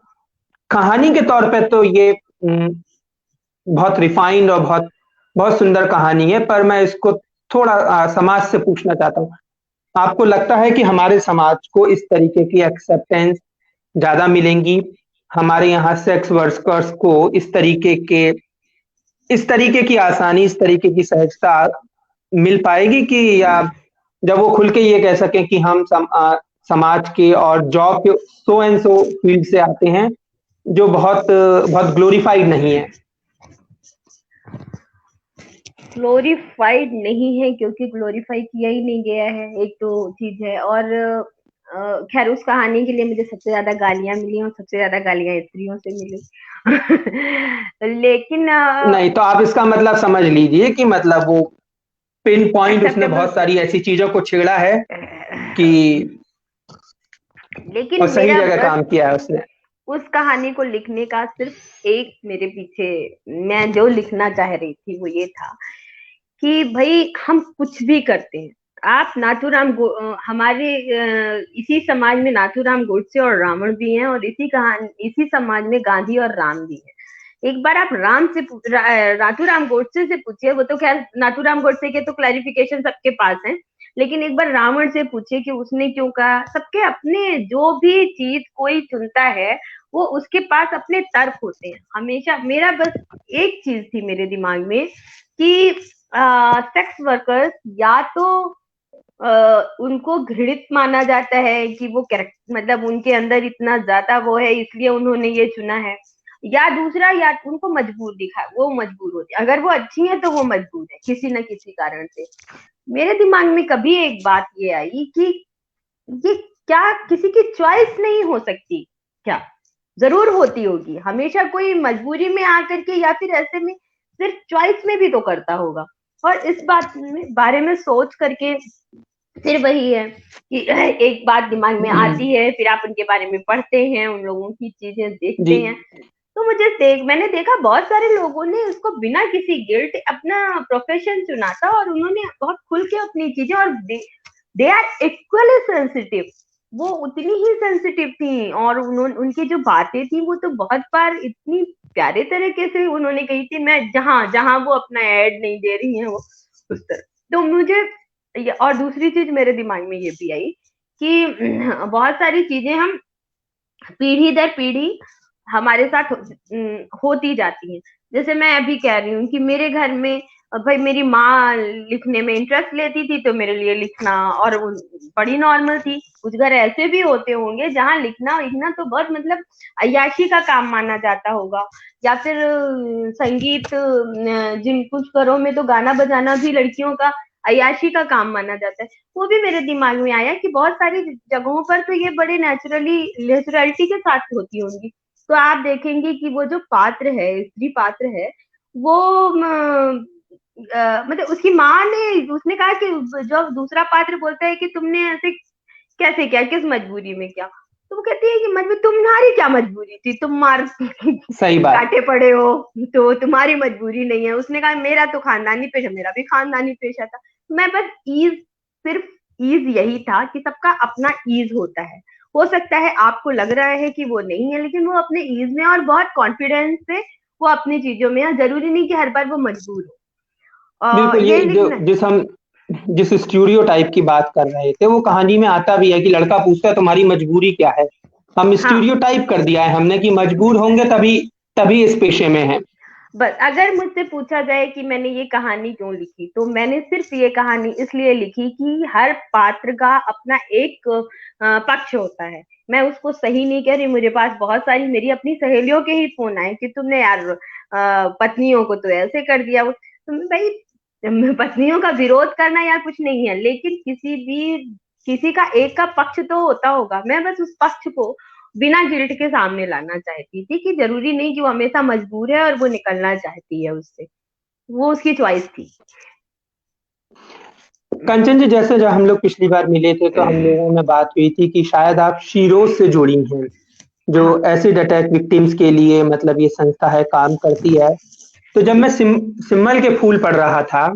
कहानी के तौर पे तो ये बहुत रिफाइंड और बहुत बहुत सुंदर कहानी है, पर मैं इसको थोड़ा समाज से पूछना चाहता हूँ। आपको लगता है कि हमारे समाज को इस तरीके की एक्सेप्टेंस ज्यादा मिलेंगी, हमारे यहाँ सेक्स वर्कर्स को इस तरीके की आसानी, इस तरीके की सहजता मिल पाएगी कि, या जब वो खुल के ये कह सकें कि हम समाज के और जॉब के सो एंड सो फील्ड से आते हैं जो बहुत बहुत ग्लोरीफाइड नहीं है। ग्लोरीफाइड नहीं है क्योंकि ग्लोरीफाई किया ही नहीं गया है, एक तो चीज है। और खैर, उस कहानी के लिए मुझे सबसे ज्यादा गालियां मिली और सबसे ज्यादा गालियां स्त्रियों से मिली। लेकिन नहीं तो आप इसका मतलब समझ लीजिए कि मतलब वो पिन पॉइंट उसने एक्सेप्टेबल। बहुत सारी ऐसी चीजों को छेड़ा है कि, और लेकिन सही मेरा जगह बस काम किया है उसने। उस कहानी को लिखने का सिर्फ एक मेरे पीछे, मैं जो लिखना चाह रही थी वो ये था कि भाई हम कुछ भी करते हैं, आप हमारे इसी समाज में नाथूराम गोडसे और रावण भी हैं, और इसी समाज में गांधी और राम भी हैं। एक बार आप नाथूराम गोडसे से पूछिए, वो तो खैर नाथूराम गोडसे के तो क्लैरिफिकेशन सबके पास है, लेकिन एक बार रावण से पूछिए कि उसने क्यों कहा। सबके अपने, जो भी चीज कोई चुनता है वो उसके पास अपने तर्क होते हैं हमेशा। मेरा बस एक चीज थी मेरे दिमाग में कि सेक्स वर्कर्स या तो उनको घृणित माना जाता है कि वो कैरेक्टर, मतलब उनके अंदर इतना ज्यादा वो है इसलिए उन्होंने ये चुना है, या दूसरा, या उनको मजबूर दिखा, वो मजबूर होती है। अगर वो अच्छी है तो वो मजबूर है किसी न किसी कारण से। मेरे दिमाग में कभी एक बात ये आई कि ये क्या किसी की चॉइस नहीं हो सकती क्या? जरूर होती होगी, हमेशा कोई मजबूरी में आकर के या फिर ऐसे में सिर्फ चॉइस में भी तो करता होगा। और इस बारे में सोच करके फिर वही है कि एक बात दिमाग में आती है, फिर आप उनके बारे में पढ़ते हैं, उन लोगों की चीजें देखते हैं। तो मैंने देखा बहुत सारे लोगों ने उसको बिना किसी गिल्ट अपना प्रोफेशन चुना था, और उन्होंने बहुत खुल के अपनी चीजें, और दे आर इक्वली सेंसिटिव। वो उतनी ही सेंसिटिव थी, और उनकी जो बातें थी वो तो बहुत बार इतनी प्यारे तरीके से उन्होंने कही थी, मैं जहां जहां वो अपना ऐड नहीं दे रही है वो उस तरह। तो मुझे, और दूसरी चीज मेरे दिमाग में ये भी आई कि बहुत सारी चीजें हम पीढ़ी दर पीढ़ी हमारे साथ होती जाती हैं। जैसे मैं अभी कह रही हूँ कि मेरे घर में भाई मेरी माँ लिखने में इंटरेस्ट लेती थी, तो मेरे लिए लिखना और बड़ी नॉर्मल थी। कुछ घर ऐसे भी होते होंगे जहाँ लिखना लिखना तो बहुत मतलब अय्याशी का काम माना जाता होगा, या फिर संगीत, जिन कुछ घरों में तो गाना बजाना भी लड़कियों का अय्याशी का काम माना जाता है। वो भी मेरे दिमाग में आया कि बहुत सारी जगहों पर तो ये बड़े नेचुरलिटी के साथ होती होंगी। तो आप देखेंगे कि वो जो पात्र है, स्त्री पात्र है, वो मतलब उसकी माँ ने, उसने कहा कि जो दूसरा पात्र बोलता है कि तुमने ऐसे कैसे किया, किस मजबूरी में किया, तो वो कहती है कि मजबूरी तुम्हारी क्या मजबूरी थी, तुम मार सही बात, काटे पड़े हो तो तुम्हारी मजबूरी नहीं है। उसने कहा मेरा तो खानदानी पेशा, मेरा भी खानदानी पेशा था। मैं बस सिर्फ ईज यही था कि सबका अपना ईज होता है। हो सकता है आपको लग रहा है कि वो नहीं है, लेकिन वो अपने ईज में और बहुत कॉन्फिडेंस से वो अपनी चीजों में है। जरूरी नहीं कि हर बार वो मजबूर हो। बिल्कुल। ये ये जो लिखना जिस स्टीरियोटाइप की बात कर रहे थे वो कहानी में आता भी है कि लड़का पूछता है तुम्हारी मजबूरी क्या है। हम हाँ, स्टीरियोटाइप कर दिया है हमने कि मजबूर होंगे तभी तभी इस पेशे में है। बस अगर मुझसे पूछा जाए कि मैंने ये कहानी क्यों लिखी, तो मैंने सिर्फ ये कहानी इसलिए लिखी कि हर पात्र का अपना एक पक्ष होता है। मैं उसको सही नहीं कह रही, मुझे पास बहुत सारी मेरी अपनी सहेलियों के ही फोन आए कि तुमने यार पत्नियों को तो ऐसे कर दिया। तो भाई, पत्नियों का विरोध करना या कुछ नहीं है, लेकिन किसी का एक का पक्ष तो होता होगा। मैं बस उस पक्ष को बिना गिल्ट के सामने लाना चाहती थी कि जरूरी नहीं कि वो हमेशा मजबूर है और वो निकलना चाहती है उससे, वो उसकी चॉइस थी। कंचन जी, जैसे जब हम लोग पिछली बार मिले थे तो हम लोगों में बात हुई थी कि शायद आप शीरोज से जुड़ी हैं, जो हाँ, एसिड अटैक विक्टिम्स के लिए मतलब ये संस्था है, काम करती है। तो जब मैं सिम्मल के फूल पढ़ रहा था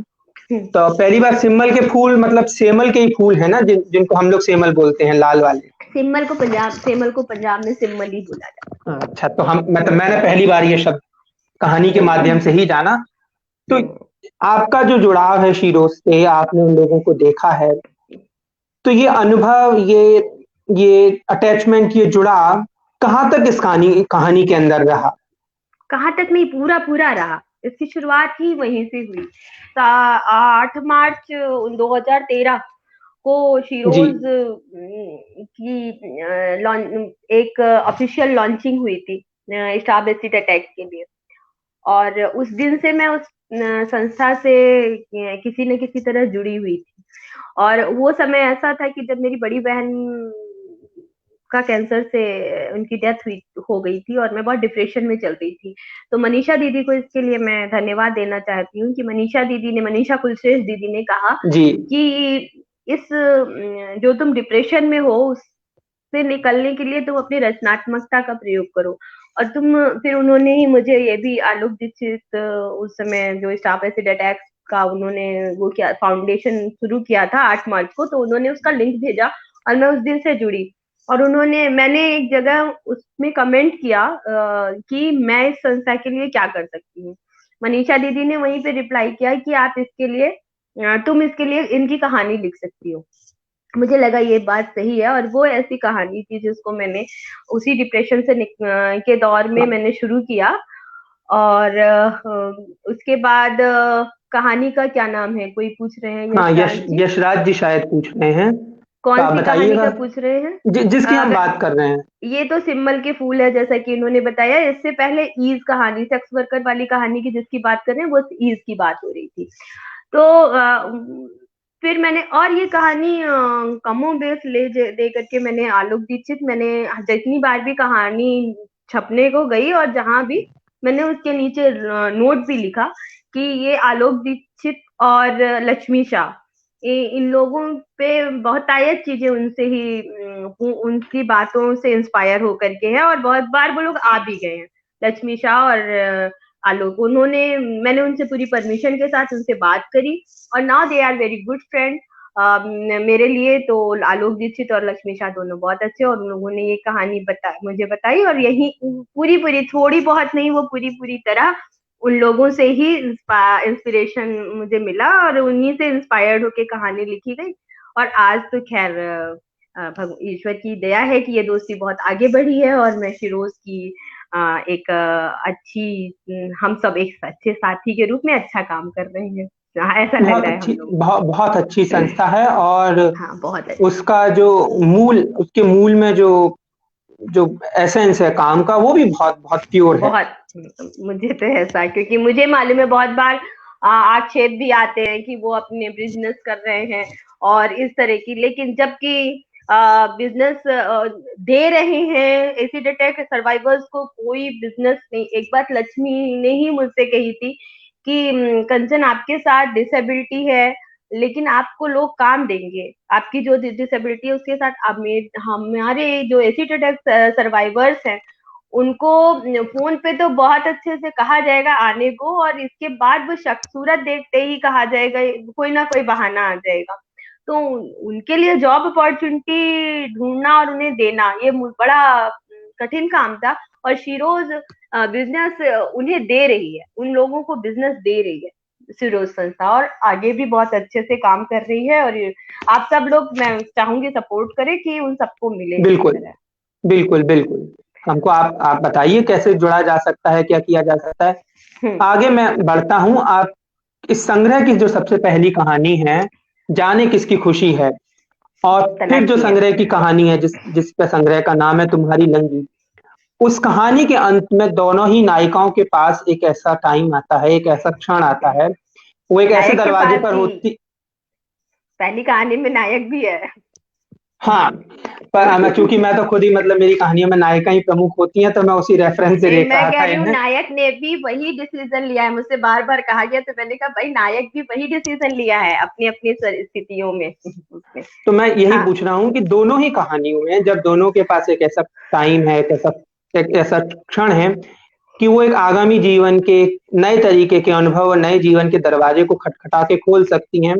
तो पहली बार सिम्मल के फूल मतलब सेमल के ही फूल है ना, जिनको हम लोग सेमल बोलते हैं, लाल वाले। सेमल को पंजाब में सिम्मल ही बोला जाता अच्छा, तो हम मतलब मैंने पहली बार ये शब्द कहानी के माध्यम से ही जाना। तो है। आपका जो जुड़ाव है शीरोज से, आपने उन लोगों को देखा है, तो ये अनुभव, ये अटैचमेंट, ये जुड़ाव कहाँ तक इस कहानी कहानी के अंदर रहा? कहाँ तक नहीं, पूरा पूरा रहा। इसकी शुरुआत ही वहीं से हुई। 8 मार्च 2013 को जी। शिरोज की एक ऑफिशियल लॉन्चिंग हुई थी स्टार एसिड अटैक के लिए। और उस दिन से मैं उस संस्था से किसी न किसी तरह जुड़ी हुई थी। और वो समय ऐसा था कि जब मेरी बड़ी बहन का कैंसर से उनकी डेथ हुई हो गई थी, और मैं बहुत डिप्रेशन में चल रही थी। तो मनीषा दीदी को इसके लिए मैं धन्यवाद देना चाहती हूँ कि मनीषा कुलश्रेष्ठ दीदी ने कहा जी। कि इस जो तुम डिप्रेशन में हो उससे निकलने के लिए तुम अपनी रचनात्मकता का प्रयोग करो। और फिर उन्होंने ही मुझे ये भी, आलोक दीक्षित उस समय जो स्टाफ एसिड अटैक का उन्होंने वो क्या फाउंडेशन शुरू किया था 8 मार्च को, तो उन्होंने उसका लिंक भेजा और मैं उस दिन से जुड़ी। और मैंने एक जगह उसमें कमेंट किया कि मैं इस संस्था के लिए क्या कर सकती हूँ। मनीषा दीदी ने वहीं पे रिप्लाई किया कि आप इसके लिए तुम इसके लिए इनकी कहानी लिख सकती हो। मुझे लगा ये बात सही है, और वो ऐसी कहानी थी जिसको मैंने उसी डिप्रेशन से के दौर में मैंने शुरू किया। और उसके बाद कहानी का क्या नाम है, कोई पूछ रहे हैं, हाँ, यशराज जी? यशराज जी शायद पूछ रहे हैं, तो कौन आप सी कहानी बताइएगा। का पूछ रहे हैं? जिसकी हम अगर बात कर रहे हैं। ये तो सिम्बल के फूल है, जैसा कि इन्होंने बताया। इससे पहले ईज कहानी, सेक्स वर्कर वाली कहानी की जिसकी बात कर रहे हैं, वो ईज की बात हो रही थी। तो फिर मैंने, और ये कहानी कमोबेश दे करके मैंने आलोक दीक्षित, मैंने जितनी बार भी कहानी छपने को गई और जहां भी, मैंने उसके नीचे नोट भी लिखा कि ये आलोक दीक्षित और लक्ष्मी शाह, इन लोगों पे बहुत आयत चीजें उनसे ही उनकी बातों से इंस्पायर होकर के है, और बहुत बार वो लोग आ भी गए हैं, लक्ष्मी शाह और आलोक। मैंने उनसे पूरी परमिशन के साथ उनसे बात करी, और now they are very good friend. मेरे लिए तो आलोक दीक्षित और लक्ष्मी शाह दोनों बहुत अच्छे, और उन लोगों ने ये कहानी मुझे बताई, और यही पूरी पूरी, थोड़ी बहुत नहीं, वो पूरी पूरी तरह उन लोगों से ही इंस्पिरेशन मुझे मिला, और उन्हीं से इंस्पायर्ड होके कहानी लिखी गई। और आज तो खैर ईश्वर की दया है कि ये दोस्ती बहुत आगे बढ़ी है, और मैं शिरोज की एक अच्छी, हम सब एक अच्छे साथी के रूप में अच्छा काम कर रहे हैं। ऐसा लग बहुत रहा है हम अच्छी, लोगों बहुत अच्छी संस्था है। और को। हाँ, बहुत अच्छा। उसका जो उसके मूल में जो जो एसेंस है काम का, वो भी बहुत बहुत प्योर है। बहुत, मुझे तो ऐसा, क्योंकि मुझे मालूम है बहुत बार आक्षेप भी आते हैं कि वो अपने बिजनेस कर रहे हैं और इस तरह की, लेकिन जबकि बिजनेस दे रहे हैं एसिड अटैक सर्वाइवर्स को, कोई बिजनेस नहीं। एक बात लक्ष्मी ने ही मुझसे कही थी कि कंचन, आपके साथ डिसेबिलिटी है, लेकिन आपको लोग काम देंगे, आपकी जो डिसेबिलिटी है उसके साथ। हमारे जो एसिड अटैक सर्वाइवर्स हैं, उनको फोन पे तो बहुत अच्छे से कहा जाएगा आने को, और इसके बाद वो शख्स सूरत देखते ही कहा जाएगा, कोई ना कोई बहाना आ जाएगा। तो उनके लिए जॉब अपॉर्चुनिटी ढूंढना और उन्हें देना, ये बड़ा कठिन काम था। और शिरोज बिजनेस उन्हें दे रही है, उन लोगों को बिजनेस दे रही है सिरोज संस्था, और आगे भी बहुत अच्छे से काम कर रही है। और आप सब लोग, मैं चाहूंगी, सपोर्ट करें कि उन सबको मिले इस बिल्कुल, तरह। बिल्कुल, बिल्कुल। हमको आप बताइए कैसे जुड़ा जा सकता है, क्या किया जा सकता है। हम्म। आगे मैं बढ़ता हूँ। आप इस संग्रह की जो सबसे पहली कहानी है, जाने किसकी खुशी है, और फिर जो तलाशी है। संग्रह की कहानी है, जिसका संग्रह का नाम है तुम्हारी लंगी, उस कहानी के अंत में दोनों ही नायिकाओं के पास एक ऐसा टाइम आता है, एक ऐसा क्षण आता है, वो एक ऐसे नायक के दरवाजे पास पर भी होती। पहली कहानी में नायक भी है। हाँ, पर क्योंकि मैं तो खुद ही, मतलब मेरी कहानियों में नायिका ही प्रमुख होती हैं, तो मैं उसी रेफरेंस से नहीं, देख मैं रहा कह था रही हूँ इन्हें। नायक ने भी वही डिसीजन लिया है, मुझसे बार बार कहा गया, तो मैंने कहा भाई नायक भी वही डिसीजन लिया है अपनी अपनी स्थितियों में उसमें। तो मैं यही हाँ। पूछ रहा हूँ कि दोनों ही कहानियों में जब दोनों के पास एक ऐसा टाइम है, एक ऐसा क्षण है कि वो एक आगामी जीवन के नए तरीके के अनुभव और नए जीवन के दरवाजे को खटखटा के खोल सकती हैं,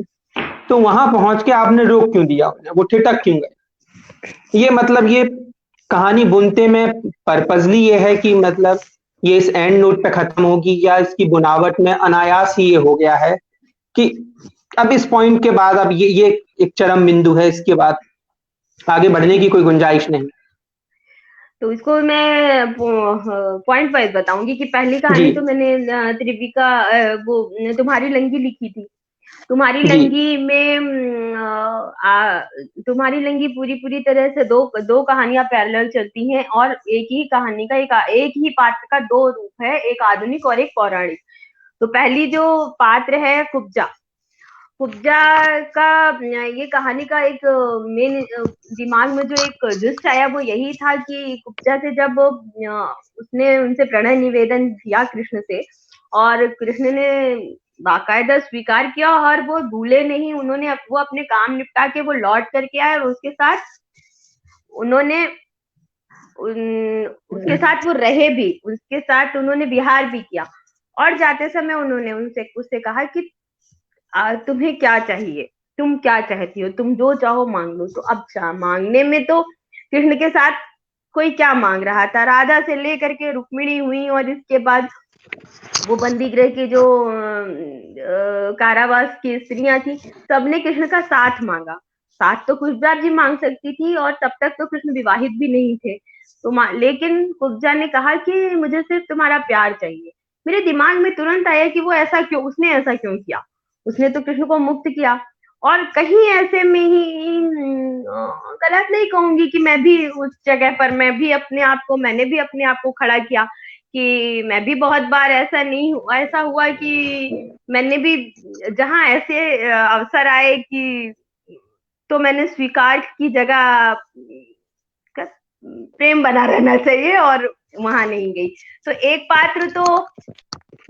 तो वहां पहुंच के आपने रोक क्यों दिया उन्हें, वो ठिठक क्यों गए? ये मतलब ये कहानी बुनते में पर्पजली ये है कि मतलब ये इस एंड नोट पे खत्म होगी, या इसकी बुनावट में अनायास ही ये हो गया है कि अब इस पॉइंट के बाद अब ये एक चरम बिंदु है, इसके बाद आगे बढ़ने की कोई गुंजाइश नहीं? तो इसको मैं पॉइंट वाइज बताऊंगी कि पहली जी, कहानी तो मैंने त्रिविका वो तुम्हारी लंगी लिखी थी। तुम्हारी जी, लंगी में तुम्हारी लंगी पूरी पूरी तरह से दो दो कहानियां पैरेलल चलती हैं, और एक ही कहानी का एक ही पात्र का दो रूप है, एक आधुनिक और एक पौराणिक। तो पहली जो पात्र है कुब्जा, कुब्जा का ये कहानी का एक मेन दिमाग में जो एक जिस्ट आया वो यही था कि कुब्जा से जब उसने उनसे प्रणय निवेदन किया कृष्ण से, और कृष्ण ने बाकायदा स्वीकार किया, और वो भूले नहीं, उन्होंने वो अपने काम निपटा के वो लौट करके आए, और उसके साथ उन्होंने उसके साथ वो रहे भी, उसके साथ उन्होंने विहार भी किया। और जाते समय उन्होंने उससे कहा कि तुम्हें क्या चाहिए, तुम क्या चाहती हो, तुम जो चाहो मांग लो। तो अब मांगने में तो कृष्ण के साथ कोई क्या मांग रहा था। राधा से लेकर के रुक्मिणी हुई और इसके बाद वो बंदी गृह की जो कारावास की स्त्रियां थी, सबने कृष्ण का साथ मांगा। साथ तो कुब्जा जी मांग सकती थी और तब तक तो कृष्ण विवाहित भी नहीं थे। तो लेकिन कुब्जा ने कहा कि मुझे सिर्फ तुम्हारा प्यार चाहिए। मेरे दिमाग में तुरंत आया कि वो ऐसा क्यों, उसने ऐसा क्यों किया। उसने तो कृष्ण को मुक्त किया। और कहीं ऐसे में ही गलत नहीं कहूंगी कि मैं भी उस जगह पर मैंने भी अपने आप को खड़ा किया कि मैं भी बहुत बार ऐसा हुआ कि मैंने भी जहां ऐसे अवसर आए कि तो मैंने स्वीकार की जगह प्रेम बना रहना चाहिए और वहां नहीं गई। तो एक पात्र तो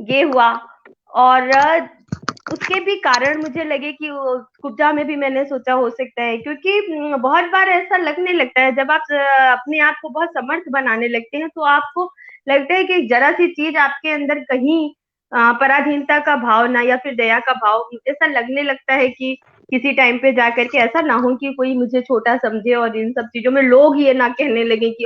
ये हुआ। और उसके भी कारण मुझे लगे कि कुब्जा में भी मैंने सोचा हो सकता है, क्योंकि बहुत बार ऐसा लगने लगता है जब आप अपने आप को बहुत समर्थ बनाने लगते हैं तो आपको लगता है कि जरा सी चीज आपके अंदर कहीं पराधीनता का भाव ना या फिर दया का भाव ऐसा लगने लगता है कि किसी टाइम पे जाकर के ऐसा ना हो कि कोई मुझे छोटा समझे और इन सब चीजों में लोग ये ना कहने लगे कि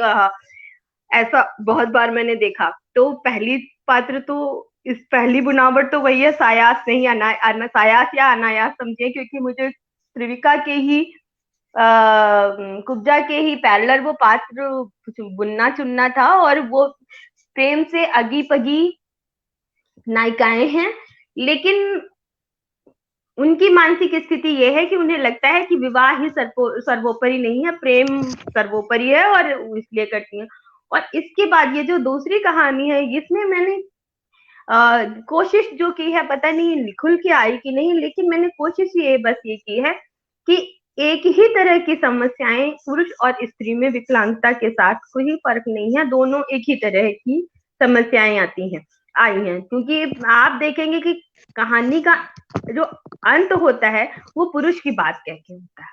ऐसा बहुत बार मैंने देखा। तो पहली पात्र तो इस पहली बुनावट तो वही है, सायास नहीं सायास या अनायास समझिए, क्योंकि मुझे त्रिविका के ही कुब्जा के ही पैरेलल वो पात्र बुनना चुनना था। और वो प्रेम से अगी पगी नायिकाएं हैं, लेकिन उनकी मानसिक स्थिति ये है कि उन्हें लगता है कि विवाह ही सर्वोपरि नहीं है, प्रेम सर्वोपरि है और इसलिए करती हैं। और इसके बाद ये जो दूसरी कहानी है, इसमें मैंने कोशिश जो की है, पता नहीं खुल के आई कि नहीं, लेकिन मैंने कोशिश ये की है कि एक ही तरह की समस्याएं पुरुष और स्त्री में विकलांगता के साथ कोई फर्क नहीं है, दोनों एक ही तरह की समस्याएं आई हैं। क्योंकि आप देखेंगे कि कहानी का जो अंत होता है वो पुरुष की बात कह के होता है।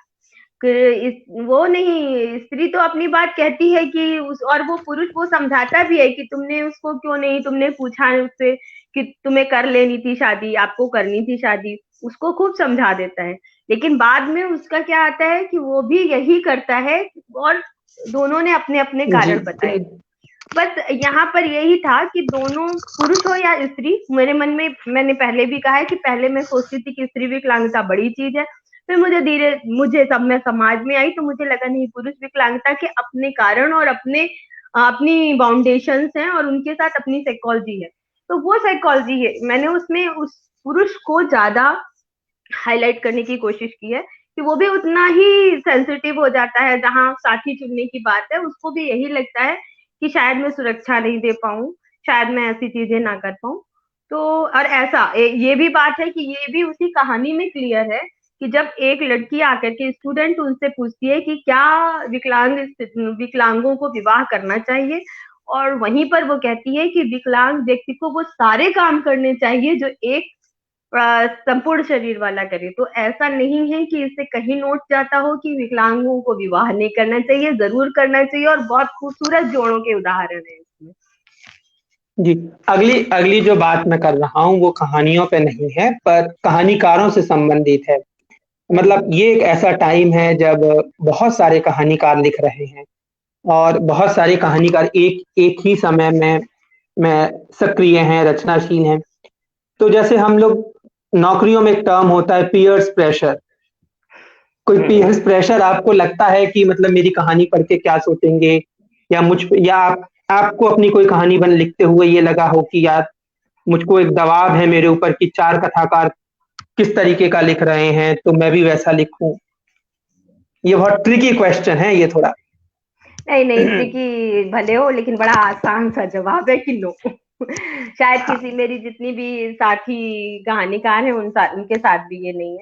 वो नहीं, स्त्री तो अपनी बात कहती है कि और वो पुरुष वो समझाता भी है कि तुमने उसको क्यों नहीं, तुमने पूछा उससे कि तुम्हें कर लेनी थी शादी, आपको करनी थी शादी, उसको खूब समझा देता है। लेकिन बाद में उसका क्या आता है कि वो भी यही करता है और दोनों ने अपने अपने कारण बताए। बस यहाँ पर यही था कि दोनों पुरुष हो या स्त्री, मेरे मन में, मैंने पहले भी कहा है कि पहले मैं सोचती थी कि स्त्री विकलांगता बड़ी चीज है, फिर मुझे सब मैं समाज में आई तो मुझे लगा नहीं, पुरुष विकलांगता के अपने कारण और अपनी बाउंडेशंस हैं और उनके साथ अपनी साइकोलॉजी है। तो वो साइकोलॉजी है, मैंने उसमें उस पुरुष को ज्यादा हाईलाइट करने की कोशिश की है कि वो भी उतना ही सेंसिटिव हो जाता है। जहां साथी चुनने की बात है, उसको भी यही लगता है कि शायद मैं सुरक्षा नहीं दे पाऊं, शायद मैं ऐसी चीजें ना कर पाऊं। तो और ऐसा ये भी बात है कि ये भी उसी कहानी में क्लियर है कि जब एक लड़की आकर के स्टूडेंट उनसे पूछती है कि क्या विकलांगों को विवाह करना चाहिए, और वहीं पर वो कहती है कि विकलांग व्यक्ति को वो सारे काम करने चाहिए जो एक संपूर्ण शरीर वाला करे। तो ऐसा नहीं है कि इससे कहीं नोट जाता हो कि विकलांगों को विवाह नहीं करना चाहिए, जरूर करना चाहिए। और बहुत खूबसूरत जोड़ों के उदाहरण है इसमें। जी, अगली अगली जो बात मैं कर रहा हूँ वो कहानियों पे नहीं है, पर कहानीकारों से संबंधित है। मतलब ये एक ऐसा टाइम है जब बहुत सारे कहानीकार लिख रहे हैं और बहुत सारे कहानीकार एक ही समय में सक्रिय हैं, रचनाशील हैं। तो जैसे हम लोग नौकरियों में एक टर्म होता है पीयर्स प्रेशर। कोई पीयर्स प्रेशर आपको लगता है कि मतलब मेरी कहानी पढ़ के क्या सोचेंगे, या आपको अपनी कोई कहानी लिखते हुए ये लगा हो कि यार मुझको एक दबाव है मेरे ऊपर कि 4 कथाकार किस तरीके का लिख रहे हैं तो मैं भी वैसा लिखूं। ये बहुत ट्रिकी क्वेश्चन है ये थोड़ा। नहीं ट्रिकी भले हो, लेकिन बड़ा आसान सा जवाब है कि नो। शायद किसी मेरी जितनी भी साथी कहानीकार हैं उनके साथ भी ये नहीं है।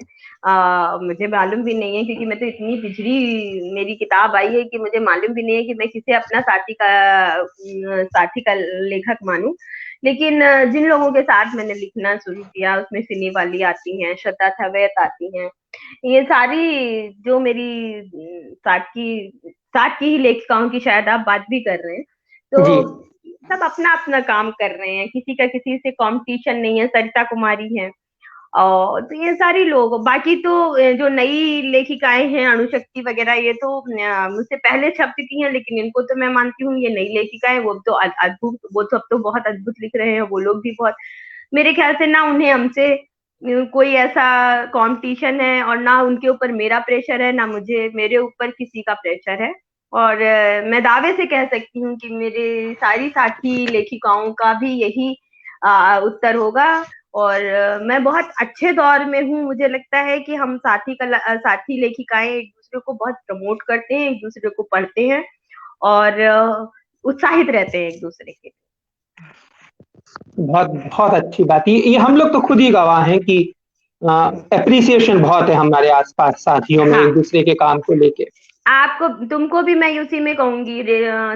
मुझे मालूम भी नहीं है, क्योंकि मैं तो इतनी पिछड़ी मेरी किताब आई है कि मुझे मालूम भी नहीं है कि मैं किसे अपना साथी का लेखक मानूं। लेकिन जिन लोगों के साथ मैंने लिखना शुरू किया उसमें सिनी वाली आती हैं, श्रद्धा थवैत आती हैं, ये सारी जो मेरी साथ की ही लेखिकाओं की शायद आप बात भी कर रहे हैं। तो सब अपना अपना काम कर रहे हैं, किसी का किसी से कंपटीशन नहीं है। सरिता कुमारी है, और तो ये सारी लोग, बाकी तो जो नई लेखिकाएं हैं अणुशक्ति वगैरह, ये तो मुझसे पहले छप चुकी हैं, लेकिन इनको तो मैं मानती हूँ ये नई लेखिकाएं, वो तो अद्भुत, वो सब तो बहुत अद्भुत लिख रहे हैं वो लोग भी बहुत। मेरे ख्याल से ना उन्हें हमसे कोई ऐसा कंपटीशन है, और ना उनके ऊपर मेरा प्रेशर है, ना मुझे मेरे ऊपर किसी का प्रेशर है। और मैं दावे से कह सकती हूँ कि मेरे सारी साथी लेखिकाओं का भी यही उत्तर होगा। और मैं बहुत अच्छे दौर में हूँ, मुझे लगता है कि हम साथी लेखिकाएं एक दूसरे को बहुत प्रमोट करते हैं, एक दूसरे को पढ़ते हैं, और उत्साहित रहते हैं एक दूसरे के। बहुत बहुत अच्छी बात। ये हम लोग तो खुद ही गवाह हैं कि एप्रिसिएशन बहुत है हमारे आसपास साथियों में, हाँ, एक दूसरे के काम को लेके। आपको, तुमको भी मैं उसी में कहूंगी,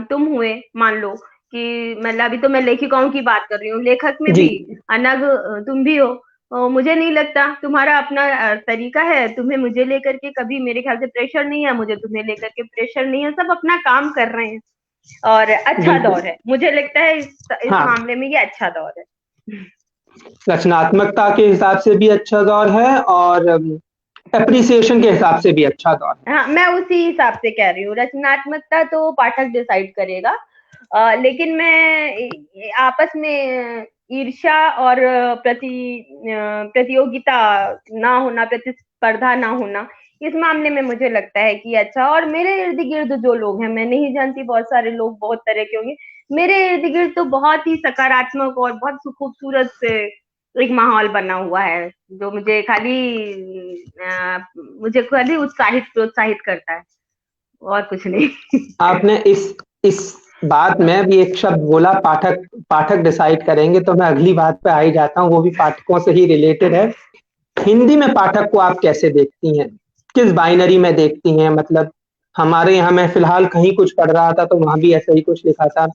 तुम हुए मान लो कि मतलब अभी तो मैं लेखिकाओं की बात कर रही हूँ, लेखक में जी। भी अनग तुम भी हो। मुझे नहीं लगता, तुम्हारा अपना तरीका है, तुम्हें मुझे लेकर के कभी मेरे ख्याल से प्रेशर नहीं है, मुझे तुम्हें लेकर के प्रेशर नहीं है, सब अपना काम कर रहे हैं, और अच्छा बिल्कुल। दौर है, मुझे लगता है इस हाँ, मामले में ये अच्छा दौर है। रचनात्मकता के हिसाब से भी अच्छा दौर है और एप्रिसिएशन के हिसाब से भी अच्छा दौर है। हाँ, मैं उसी हिसाब से कह रही हूँ, रचनात्मकता तो पाठक डिसाइड करेगा, लेकिन मैं आपस में ईर्ष्या और प्रतियोगिता ना होना, प्रतिस्पर्धा ना होना, इस मामले में मुझे लगता है कि अच्छा। और मेरे इर्द गिर्द जो लोग हैं, मैं नहीं जानती, बहुत सारे लोग बहुत तरह के होंगे, मेरे इर्द गिर्द तो बहुत ही सकारात्मक और बहुत खूबसूरत से एक माहौल बना हुआ है, जो मुझे खाली उत्साहित प्रोत्साहित करता है, और कुछ नहीं। आपने इस बात में भी एक शब्द बोला, पाठक पाठक डिसाइड करेंगे, तो मैं अगली बात पे आ ही जाता हूँ, वो भी पाठकों से ही रिलेटेड है। हिंदी में पाठक को आप कैसे देखती हैं? किस बाइनरी में देखती हैं? मतलब हमारे यहाँ, मैं फिलहाल कहीं कुछ पढ़ रहा था तो वहां भी ऐसा ही कुछ लिखा था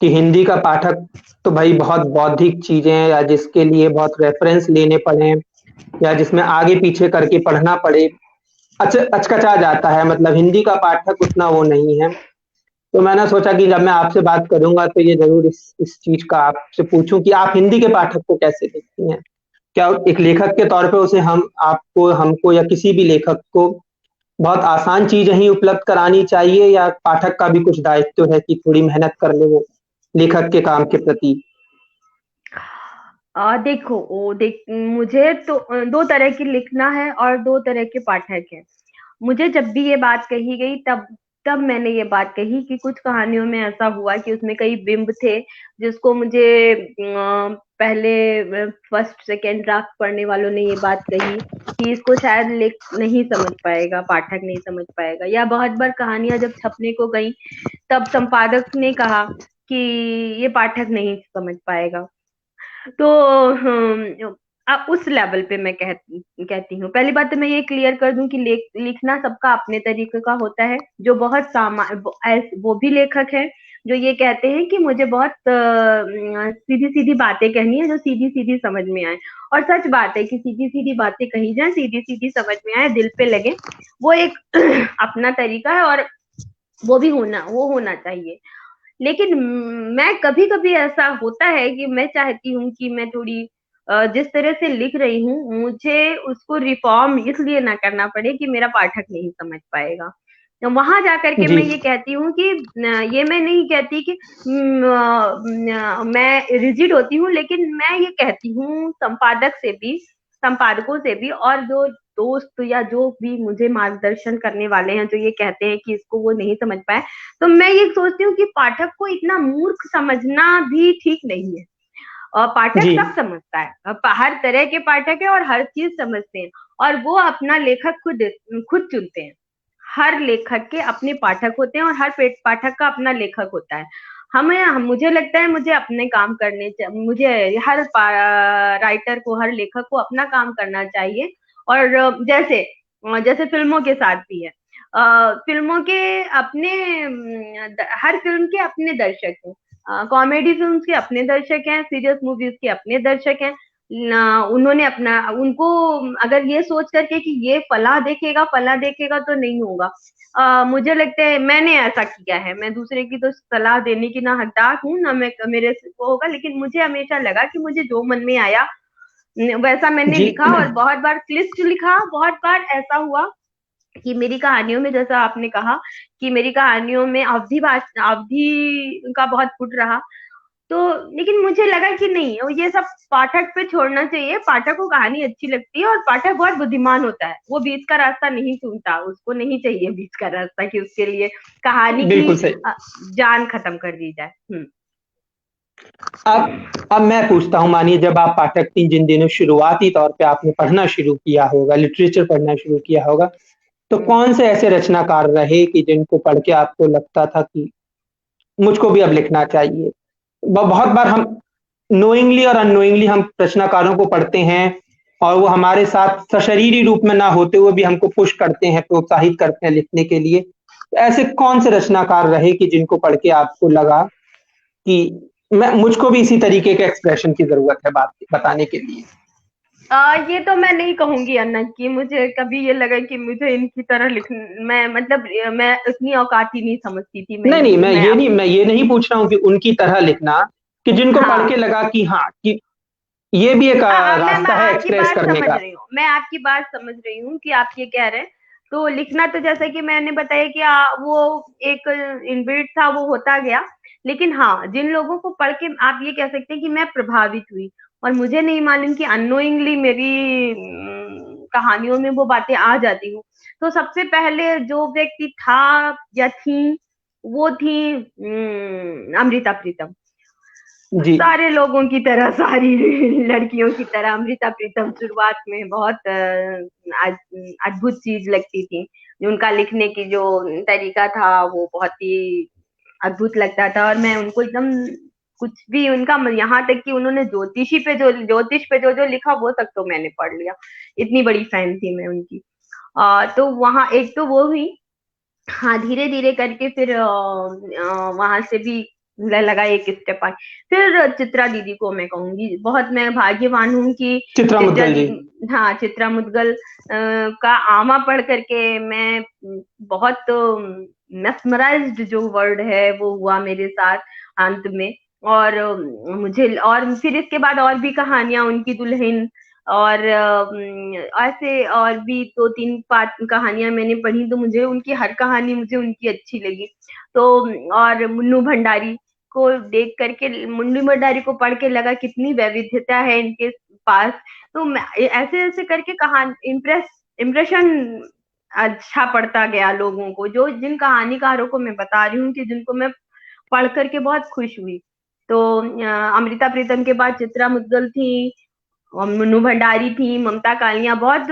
कि हिंदी का पाठक तो भाई बहुत बौद्धिक चीजें, या जिसके लिए बहुत रेफरेंस लेने पड़े, या जिसमें आगे पीछे करके पढ़ना पड़े, अचकचा जाता है। मतलब हिंदी का पाठक उतना वो नहीं है। तो मैंने सोचा कि जब मैं आपसे बात करूंगा तो ये जरूर इस चीज का आपसे पूछूं कि आप हिंदी के पाठक को कैसे देखती हैं? क्या एक लेखक के तौर पे उसे हमको या किसी भी लेखक को बहुत आसान चीजें ही उपलब्ध करानी चाहिए, या पाठक का भी कुछ दायित्व है कि थोड़ी मेहनत कर ले वो लेखक के काम के प्रति? देखो, मुझे तो दो तरह की लिखना है और दो तरह के पाठक हैं। मुझे जब भी ये बात कही गई, तब तब मैंने ये बात कही कि कुछ कहानियों में ऐसा हुआ कि उसमें कई बिंब थे, जिसको मुझे पहले फर्स्ट सेकेंड ड्राफ्ट पढ़ने वालों ने ये बात कही कि इसको शायद लेख नहीं समझ पाएगा, पाठक नहीं समझ पाएगा, या बहुत बार कहानियां जब छपने को गई, तब संपादक ने कहा कि ये पाठक नहीं समझ पाएगा। तो उस लेवल पे मैं कहती हूँ, पहली बात तो मैं ये क्लियर कर दूं कि लिखना सबका अपने तरीके का होता है। जो बहुत वो भी लेखक है जो ये कहते हैं कि मुझे बहुत सीधी सीधी बातें कहनी है, जो सीधी सीधी समझ में आए। और सच बात है कि सीधी सीधी बातें कही जाए, सीधी सीधी समझ में आए, दिल पे लगे, वो एक अपना तरीका है, और वो होना चाहिए। लेकिन मैं कभी कभी ऐसा होता है कि मैं चाहती हूँ कि मैं थोड़ी जिस तरह से लिख रही हूँ, मुझे उसको रिफॉर्म इसलिए ना करना पड़े कि मेरा पाठक नहीं समझ पाएगा। तो वहां जाकर के जी। मैं ये कहती हूँ कि ये मैं नहीं कहती कि मैं रिजिड होती हूँ, लेकिन मैं ये कहती हूँ संपादकों से भी, और जो दोस्त या जो भी मुझे मार्गदर्शन करने वाले हैं, जो ये कहते हैं कि इसको वो नहीं समझ पाए, तो मैं ये सोचती हूँ कि पाठक को इतना मूर्ख समझना भी ठीक नहीं है। और पाठक जी। सब समझता है, हर तरह के पाठक है और हर चीज समझते हैं, और वो अपना लेखक खुद खुद चुनते हैं। हर लेखक के अपने पाठक होते हैं, और हर पाठक का अपना लेखक होता है। मुझे लगता है मुझे अपने काम मुझे हर राइटर को, हर लेखक को अपना काम करना चाहिए। और जैसे फिल्मों के साथ भी है, फिल्मों के अपने हर फिल्म के अपने दर्शक हैं, कॉमेडी फिल्म्स के अपने दर्शक हैं, सीरियस मूवीज के अपने दर्शक हैं। उन्होंने उनको अगर ये सोच करके कि ये फला देखेगा तो नहीं होगा। मुझे लगता है मैंने ऐसा किया है, मैं दूसरे की तो सलाह देने की ना हकदार हूँ, ना मैं मेरे से वो होगा, लेकिन मुझे हमेशा लगा कि मुझे जो मन में आया वैसा मैंने जी लिखा, और बहुत बार क्लिष्ट लिखा, बहुत बार ऐसा हुआ कि मेरी कहानियों में, जैसा आपने कहा कि मेरी कहानियों में अवधि का बहुत फुट रहा, तो लेकिन मुझे लगा कि नहीं, ये सब पाठक पे छोड़ना चाहिए। पाठक को कहानी अच्छी लगती है, और पाठक बहुत बुद्धिमान होता है, वो बीच का रास्ता नहीं चुनता, उसको नहीं चाहिए बीच का रास्ता कि उसके लिए कहानी की बिल्कुल सही। जान खत्म कर दी जाए। अब मैं पूछता हूँ, मानिए जब आप पाठक थी, जिन दिनों शुरुआती तौर पे आपने पढ़ना शुरू किया होगा, लिटरेचर पढ़ना शुरू किया होगा, तो कौन से ऐसे रचनाकार रहे कि जिनको पढ़ के आपको लगता था कि मुझको भी अब लिखना चाहिए? बहुत बार हम नोइंगली और अननोइंगली हम रचनाकारों को पढ़ते हैं, और वो हमारे साथ सशरीरी रूप में ना होते हुए भी हमको पुश करते हैं, प्रोत्साहित करते हैं लिखने के लिए। तो ऐसे कौन से रचनाकार रहे कि जिनको पढ़ के आपको लगा कि मुझको भी इसी तरीके के एक्सप्रेशन की जरूरत है बात बताने के लिए? ये तो मैं नहीं कहूंगी अन्ना कि मुझे कभी ये लगा कि मुझे इनकी तरह मैं मतलब मैं इतनी औकाती नहीं समझती थी नहीं नहीं, मैं मैं ये नहीं पूछ रहा हूँ कि उनकी तरह लिखना, कि जिनको पढ़ हाँ के लगा कि हाँ, कि ये भी एक मैं रास्ता है आपकी एक्सप्रेस बात करने समझ का। रही हूँ, मैं आपकी बात समझ रही हूँ कि आप ये कह रहे हैं। तो लिखना तो जैसा कि मैंने बताया कि वो एक इनबिल्ट था, वो होता गया। लेकिन हाँ, जिन लोगों को पढ़ के आप ये कह सकते हैं कि मैं प्रभावित हुई, और मुझे नहीं मालूम कि अननोइंगली मेरी कहानियों में वो बातें आ जाती हूँ। तो सबसे पहले जो व्यक्ति था या थी, वो थी अमृता प्रीतम। जी सारे लोगों की तरह, सारी लड़कियों की तरह अमृता प्रीतम शुरुआत में बहुत अद्भुत चीज लगती थी। उनका लिखने की जो तरीका था वो बहुत ही अद्भुत लगता था, और मैं उनको एकदम कुछ भी उनका, यहाँ तक कि उन्होंने ज्योतिष पे जो जो लिखा वो तक तो मैंने पढ़ लिया, इतनी बड़ी फैन थी मैं उनकी। तो वहाँ एक तो वो हुई। हाँ, धीरे धीरे करके फिर वहां से भी लगा एक स्टेप आए। फिर चित्रा दीदी को मैं कहूंगी, बहुत मैं भाग्यवान हूँ कि चित्रा चित्रा मुद्गल जी। दीदी, हाँ चित्रा मुदगल का आमा पढ़ करके मैं बहुत मेस्मराइज्ड, जो वर्ड है वो हुआ मेरे साथ अंत में। और मुझे, और फिर इसके बाद और भी कहानियां, उनकी दुल्हन, और ऐसे और भी दो तीन पार्ट कहानियां मैंने पढ़ी, तो मुझे उनकी हर कहानी मुझे उनकी अच्छी लगी। तो और मुन्नू भंडारी को देख करके, मुन्नू भंडारी को पढ़ के लगा कितनी वैविध्यता है इनके पास। तो ऐसे ऐसे करके कहानी इम्प्रेशन अच्छा पड़ता गया लोगों को, जो जिन कहानीकारों को मैं बता रही हूँ कि जिनको मैं पढ़ करके बहुत खुश हुई। तो अमृता प्रीतम के बाद चित्रा मुद्गल थी, और मन्नू भंडारी थी, ममता कालिया। बहुत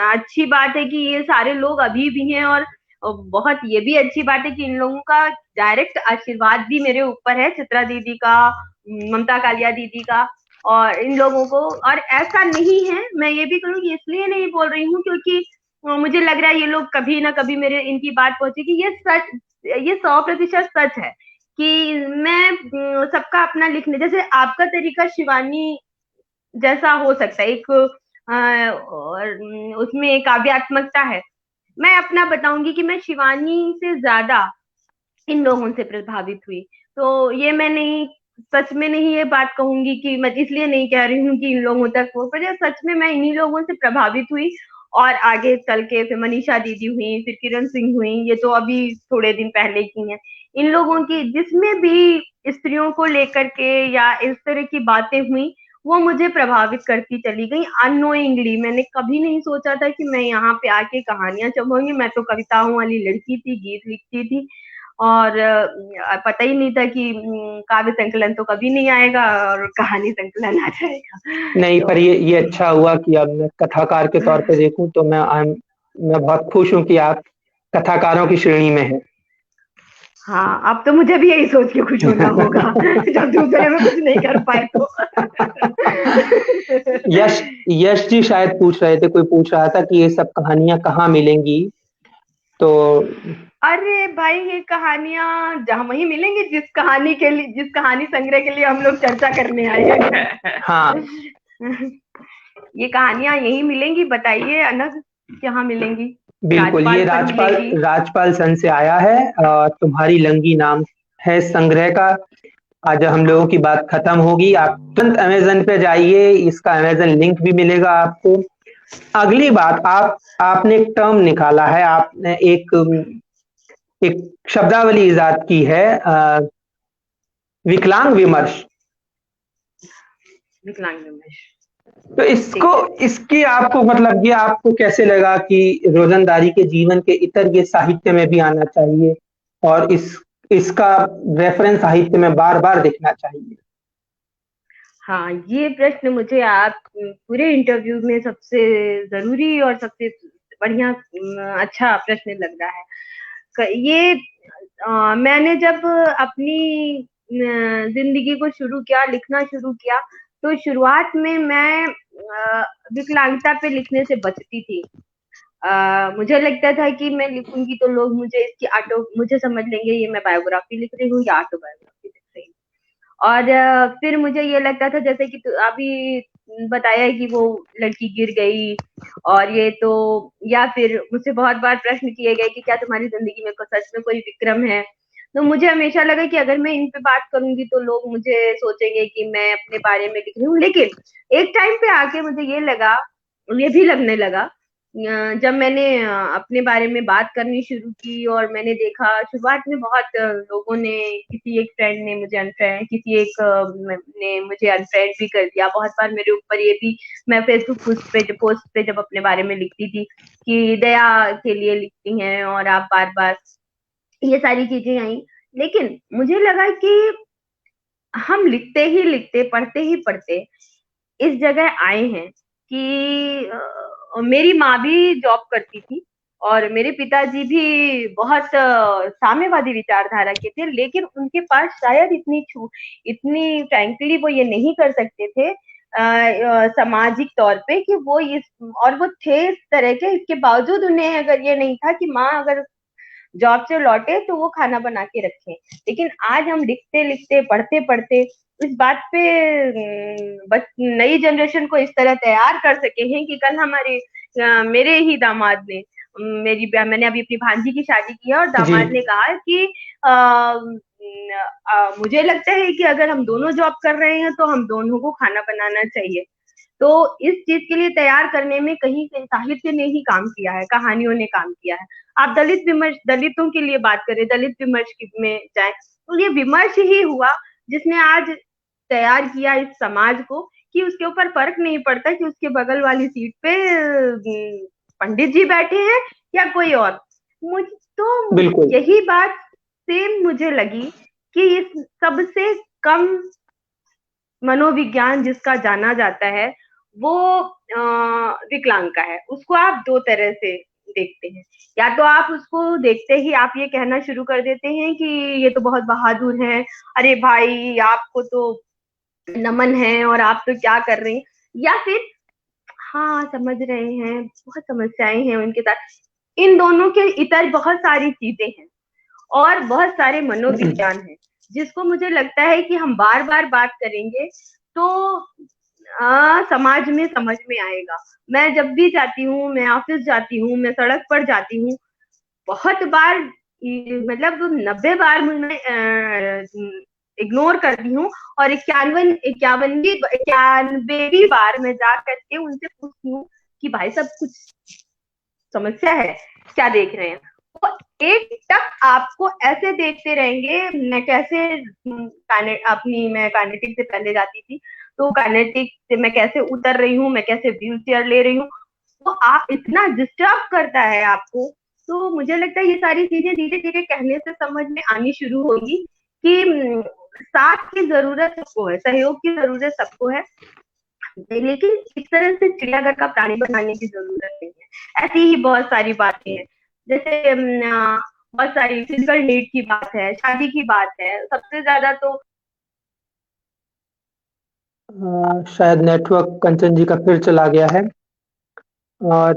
अच्छी बात है कि ये सारे लोग अभी भी हैं, और बहुत ये भी अच्छी बात है कि इन लोगों का डायरेक्ट आशीर्वाद भी मेरे ऊपर है, चित्रा दीदी का, ममता कालिया दीदी का, और इन लोगों को। और ऐसा नहीं है, मैं ये भी करूंगी, इसलिए नहीं बोल रही हूँ क्योंकि मुझे लग रहा है ये लोग कभी ना कभी मेरे इनकी बात पहुंचेगी। ये सच, ये 100% सच है कि मैं सबका अपना लिखने, जैसे आपका तरीका शिवानी जैसा हो सकता है, एक और उसमें काव्यात्मकता है। मैं अपना बताऊंगी कि मैं शिवानी से ज्यादा इन लोगों से प्रभावित हुई। तो ये मैं नहीं, सच में नहीं ये बात कहूंगी कि मैं इसलिए नहीं कह रही हूँ कि इन लोगों तक वो, पर सच में मैं इन्हीं लोगों से प्रभावित हुई। और आगे चल के फिर मनीषा दीदी हुई, फिर किरण सिंह हुई, ये तो अभी थोड़े दिन पहले की हैं। इन लोगों की जिसमें भी स्त्रियों को लेकर के या इस तरह की बातें हुई, वो मुझे प्रभावित करती चली गई अननोइंगली। मैंने कभी नहीं सोचा था कि मैं यहाँ पे आके कहानियां चढ़ूंगी, मैं तो कविताओं वाली लड़की थी, गीत लिखती थी, और पता ही नहीं था कि काव्य संकलन तो कभी नहीं आएगा और कहानी संकलन आ जाएगा। नहीं, तो पर ये अच्छा हुआ कि अब मैं कथाकार के तौर पे देखूं तो मैं बहुत खुश हूं कि आप कथाकारों की श्रेणी में हैं। हाँ, अब तो मुझे भी यही सोच के खुश होना होगा जब दूसरे में कुछ नहीं कर पाए तो। यश यश जी शायद पूछ रहे थे, कोई पूछ रहा था कि ये सब कहानियां कहाँ मिलेंगी, तो अरे भाई, ये कहानियां जहाँ वही मिलेंगी जिस कहानी के लिए, जिस कहानी संग्रह के लिए हम लोग चर्चा करने आए हैं। हाँ ये कहानियां यही मिलेंगी, बताइए अनग, कहाँ मिलेंगी? बिल्कुल, राजपाल ये पर राजपाल मिलेगी। राजपाल सन से आया है। तुम्हारी लंगी नाम है संग्रह का। आज हम लोगों की बात खत्म होगी। आप तुरंत अमेजन पे जाइए, इसका अमेजन लिंक भी मिलेगा आपको। अगली बात, आपने एक टर्म निकाला है, आपने एक शब्दावली इजाद की है, विकलांग विमर्श। विकलांग विमर्श, तो इसको, इसकी आपको मतलब ये आपको कैसे लगा कि रोजंदारी के जीवन के इतर ये साहित्य में भी आना चाहिए और इसका रेफरेंस साहित्य में बार बार दिखना चाहिए? हाँ, ये प्रश्न मुझे आप पूरे इंटरव्यू में सबसे जरूरी और सबसे बढ़िया अच्छा प्रश्न लग रहा है। ये मैंने जब अपनी जिंदगी को शुरू किया, लिखना शुरू किया, तो शुरुआत में मैं विकलांगता पे लिखने से बचती थी। मुझे लगता था कि मैं लिखूंगी तो लोग मुझे समझ लेंगे ये मैं बायोग्राफी लिख रही हूँ या ऑटोबायोग्राफी लिख रही हूँ। और फिर मुझे ये लगता था, जैसे कि अभी बताया है कि वो लड़की गिर गई, और ये तो, या फिर मुझसे बहुत बार प्रश्न किए गए कि क्या तुम्हारी जिंदगी में सच में कोई विक्रम है। तो मुझे हमेशा लगा कि अगर मैं इन पे बात करूंगी तो लोग मुझे सोचेंगे कि मैं अपने बारे में लिख रही हूँ। लेकिन एक टाइम पे आके मुझे ये भी लगने लगा, जब मैंने अपने बारे में बात करनी शुरू की और मैंने देखा शुरुआत में बहुत लोगों ने, किसी एक फ्रेंड ने मुझे अनफ्रेंड, किसी एक ने मुझे अनफ्रेंड भी कर दिया। बहुत बार मेरे ऊपर ये भी, मैं फेसबुक पोस्ट पे जब अपने बारे में लिखती थी कि दया के लिए लिखती हैं और आप बार बार, ये सारी चीजें आई। लेकिन मुझे लगा कि हम लिखते ही लिखते, पढ़ते ही पढ़ते इस जगह आए हैं कि मेरी माँ भी जॉब करती थी और मेरे पिताजी भी बहुत साम्यवादी विचारधारा के थे, लेकिन उनके पास शायद इतनी फ्रैंकली वो ये नहीं कर सकते थे सामाजिक तौर पे कि वो और वो थे इस तरह के, इसके बावजूद उन्हें अगर ये नहीं था कि माँ अगर जॉब से लौटे तो वो खाना बना के रखें। लेकिन आज हम लिखते लिखते, पढ़ते पढ़ते इस बात पे नई जनरेशन को इस तरह तैयार कर सके हैं कि कल मेरे ही दामाद ने, मैंने अभी अपनी भांजी की शादी की है और दामाद ने कहा कि मुझे लगता है कि अगर हम दोनों जॉब कर रहे हैं तो हम दोनों को खाना बनाना चाहिए। तो इस चीज के लिए तैयार करने में कहीं साहित्य ने ही काम किया है, कहानियों ने काम किया है। आप दलितों के लिए बात करें, दलित विमर्श में जाए तो ये विमर्श ही हुआ जिसने आज तैयार किया इस समाज को कि उसके ऊपर फर्क नहीं पड़ता कि उसके बगल वाली सीट पे पंडित जी बैठे हैं या कोई और। तो यही बात सेम मुझे लगी कि इस सबसे कम मनोविज्ञान जिसका जाना जाता है वो विकलांग का है। उसको आप दो तरह से देखते हैं, या तो आप उसको देखते ही आप ये कहना शुरू कर देते हैं कि ये तो बहुत बहादुर है, अरे भाई आपको तो नमन है और आप तो क्या कर रहे हैं, या फिर हाँ समझ रहे हैं बहुत समस्याएं हैं उनके साथ। इन दोनों के इतर बहुत सारी चीजें हैं और बहुत सारे मनोविज्ञान हैं जिसको मुझे लगता है कि हम बार बार बात करेंगे तो समाज में समझ में आएगा। मैं जब भी जाती हूँ, मैं ऑफिस जाती हूँ, मैं सड़क पर जाती हूँ, बहुत बार मतलब 90 बार मैं इग्नोर करती हूँ और 91वीं बार मैं जा करके उनसे पूछती हूँ कि भाई साहब कुछ समस्या है, क्या देख रहे हैं। तो एक तक आपको ऐसे देखते रहेंगे। मैं काइनेटिक से पहले जाती थी तो काइनेटिक से मैं कैसे उतर रही हूँ, मैं कैसे व्हील चेयर ले रही हूँ, तो आप इतना डिस्टर्ब करता है आपको। तो मुझे लगता है ये सारी चीजें धीरे धीरे कहने से समझ में आनी शुरू होगी कि साथ की जरूरत सबको है, सहयोग की जरूरत सबको है, लेकिन इस तरह से चिड़ियाघर का प्राणी बनाने की जरूरत नहीं है। ऐसी ही बहुत सारी बातें हैं, जैसे बहुत सारी फिजिकल नीड की बात है, शादी की बात है, सबसे ज्यादा तो शायद नेटवर्क कंचन जी का फिर चला गया है और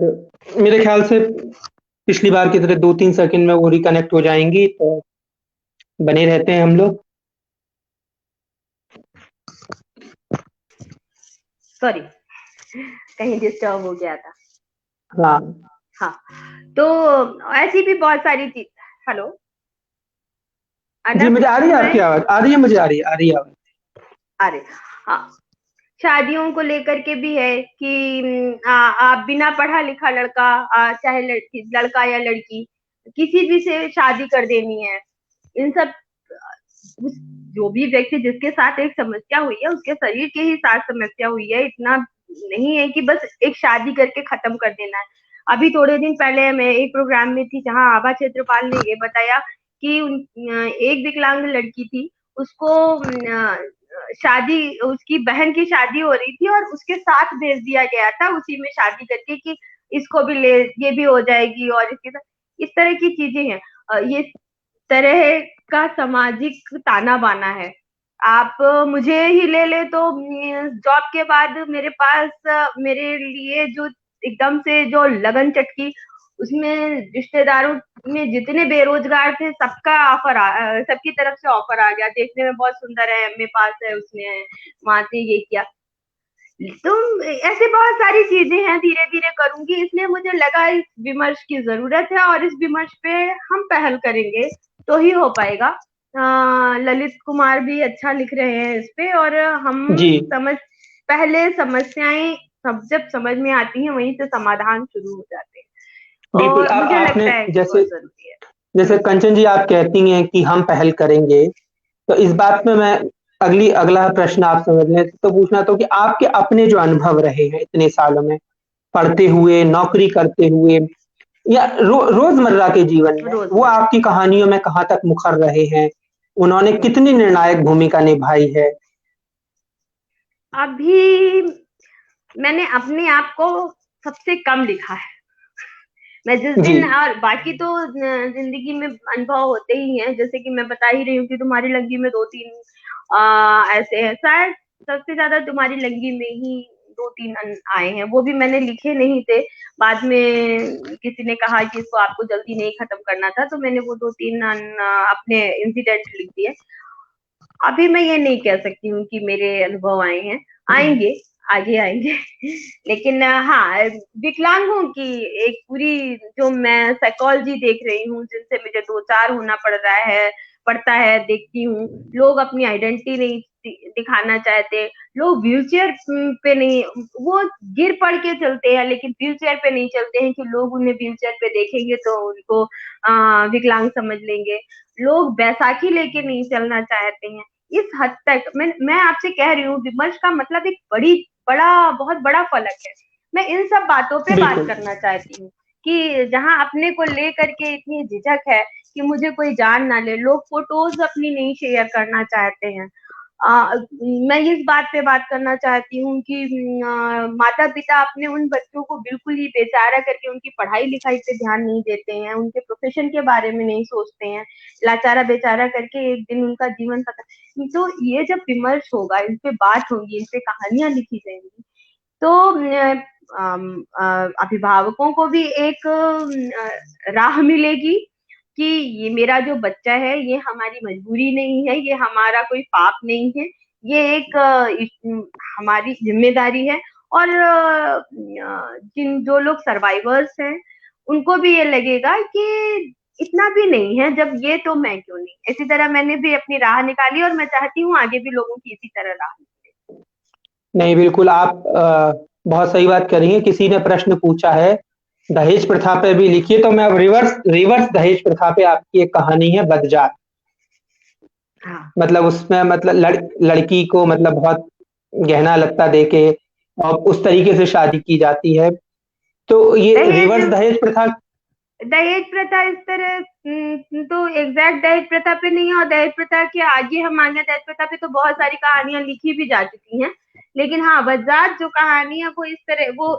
मेरे ख्याल से पिछली बार की तरह 2-3 सेकंड में वो रिकनेक्ट हो जाएंगी, तो बने रहते हैं हम लोग। सॉरी कहीं डिस्टर्ब हो गया था। हाँ हाँ, तो ऐसी भी बहुत सारी चीज। हेलो जी मुझे आ रही है आपकी आवाज, आ रही है, मुझे आ रही है आवाज। अरे हाँ, शादियों को लेकर के भी है कि आप बिना पढ़ा लिखा लड़का, चाहे लड़का या लड़की, किसी भी से शादी कर देनी है। इन सब जो भी व्यक्ति जिसके साथ एक समस्या हुई है उसके शरीर के ही साथ समस्या हुई है, इतना नहीं है कि बस एक शादी करके खत्म कर देना है। अभी थोड़े दिन पहले मैं एक प्रोग्राम में थी जहां आभा क्षेत्रपाल ने ये बताया कि एक विकलांग लड़की थी, उसको शादी, उसकी बहन की शादी हो रही थी और उसके साथ भेज दिया गया था उसी में शादी करके कि इसको भी ले, ये भी हो जाएगी, और इसके साथ इस तरह की चीजें हैं। ये तरह का सामाजिक ताना बाना है। आप मुझे ही ले ले तो जॉब के बाद मेरे पास मेरे लिए जो एकदम से जो लगन चटकी, उसमें रिश्तेदारों में जितने बेरोजगार थे सबका सबकी तरफ से ऑफर आ गया, देखने में बहुत सुंदर है, एमए पास है, उसने वहां से ये किया। तो ऐसे बहुत सारी चीजें हैं, धीरे धीरे करूंगी, इसलिए मुझे लगा इस विमर्श की जरूरत है और इस विमर्श पे हम पहल करेंगे तो ही हो पाएगा। ललित कुमार भी अच्छा लिख रहे हैं इस पे, और हम जी पहले समस्याएं सब जब समझ में आती हैं वहीं से समाधान शुरू हो जाते हैं, बिल्कुल। और अब मुझे आपने लगता है कि जैसे बहुत जरूरी है। जैसे कंचन जी आप कहती हैं कि हम पहल करेंगे, तो इस बात में मैं अगला प्रश्न आप समझ लें तो पूछना तो कि आपके अपने जो अनुभव रहे हैं इतने सालों में, पढ़ते हुए, नौकरी करते हुए, या रोजमर्रा के जीवन में, वो रोजमर्रा आपकी कहानियों में कहाँ तक मुखर रहे हैं? उन्होंने हम्म। कितनी निर्णायक भूमिका निभाई है? अभी मैंने अपने आप को सबसे कम लिखा है। मैं जिस जी दिन, और बाकी तो जिंदगी में अनुभव होते ही हैं, जैसे कि मैं बता ही रही हूँ कि तुम्हारी लंगी में 2-3 ऐसे हैं, शायद सबसे ज्यादा तुम्हारी लंगी में ही 2-3 आए हैं, वो भी मैंने लिखे नहीं थे। बाद में किसी ने कहा कि इसको आपको जल्दी नहीं खत्म करना था, तो मैंने वो 2-3 अपने इंसिडेंट लिख दिए। अभी मैं ये नहीं कह सकती हूँ कि मेरे अनुभव आए हैं, आएंगे, आगे आएंगे। लेकिन हाँ, विकलांगों की एक पूरी जो मैं साइकोलॉजी देख रही हूँ, जिनसे मुझे दो चार होना पड़ रहा है, पड़ता है, देखती हूँ, लोग अपनी आइडेंटिटी नहीं दिखाना चाहते, लोग व्हीलचेयर पे नहीं, वो गिर पड़ के चलते हैं लेकिन व्हीलचेयर पे नहीं चलते हैं कि लोग उन्हें व्हीलचेयर पे देखेंगे तो उनको विकलांग समझ लेंगे, लोग बैसाखी लेके नहीं चलना चाहते हैं। इस हद तक मैं आपसे कह रही हूँ, विमर्श का मतलब एक बहुत बड़ा फलक है। मैं इन सब बातों पे बात बिल्कुल करना चाहती हूँ कि जहाँ अपने को ले करके इतनी झिझक है कि मुझे कोई जान ना ले, लोग फोटोज अपनी नहीं शेयर करना चाहते हैं। मैं इस बात पे बात करना चाहती हूँ कि माता पिता अपने उन बच्चों को बिल्कुल ही बेचारा करके उनकी पढ़ाई लिखाई पे ध्यान नहीं देते हैं, उनके प्रोफेशन के बारे में नहीं सोचते हैं, लाचारा बेचारा करके एक दिन उनका जीवन खत्म। तो ये जब विमर्श होगा, इन पे बात होगी, इन पे कहानियां लिखी जाएंगी, तो अभिभावकों को भी एक राह मिलेगी कि ये मेरा जो बच्चा है ये हमारी मजबूरी नहीं है, ये हमारा कोई पाप नहीं है, ये एक हमारी जिम्मेदारी है। और जिन जो लोग सर्वाइवर्स हैं उनको भी ये लगेगा कि इतना भी नहीं है, जब ये तो मैं क्यों नहीं। इसी तरह मैंने भी अपनी राह निकाली और मैं चाहती हूँ आगे भी लोगों की इसी तरह राह निकाले। नहीं, बिल्कुल आप बहुत सही बात कर रही हैं। किसी ने प्रश्न पूछा है दहेज प्रथा पे भी लिखिए, तो मैं अब रिवर्स रिवर्स दहेज प्रथा पे आपकी एक कहानी है बदजात। हाँ, मतलब उसमें मतलब लड़की को मतलब बहुत गहना लत्ता देके और उस तरीके से शादी की जाती है, तो ये दहेज रिवर्स दहेज प्रथा। दहेज प्रथा इस तरह तो एग्जैक्ट दहेज प्रथा पे नहीं है, और दहेज प्रथा के आगे हम मांगे, दहेज प्रथा पे तो बहुत सारी कहानियां लिखी भी जा चुकी हैं। लेकिन हाँ, बजात जो कहानी है वो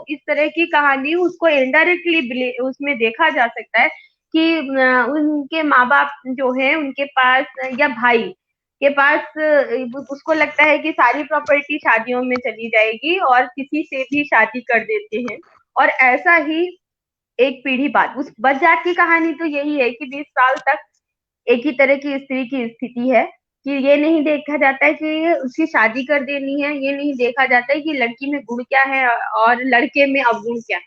इस तरह की कहानी, उसको इनडायरेक्टली उसमें देखा जा सकता है कि उनके माँ बाप जो है उनके पास, या भाई के पास, उसको लगता है कि सारी प्रॉपर्टी शादियों में चली जाएगी और किसी से भी शादी कर देते हैं, और ऐसा ही एक पीढ़ी बाद उस बज्जात की कहानी तो यही है कि 20 साल तक एक ही तरह की स्त्री की स्थिति है कि ये नहीं देखा जाता है कि उसकी शादी कर देनी है, ये नहीं देखा जाता है कि लड़की में गुण क्या है और लड़के में अवगुण क्या है,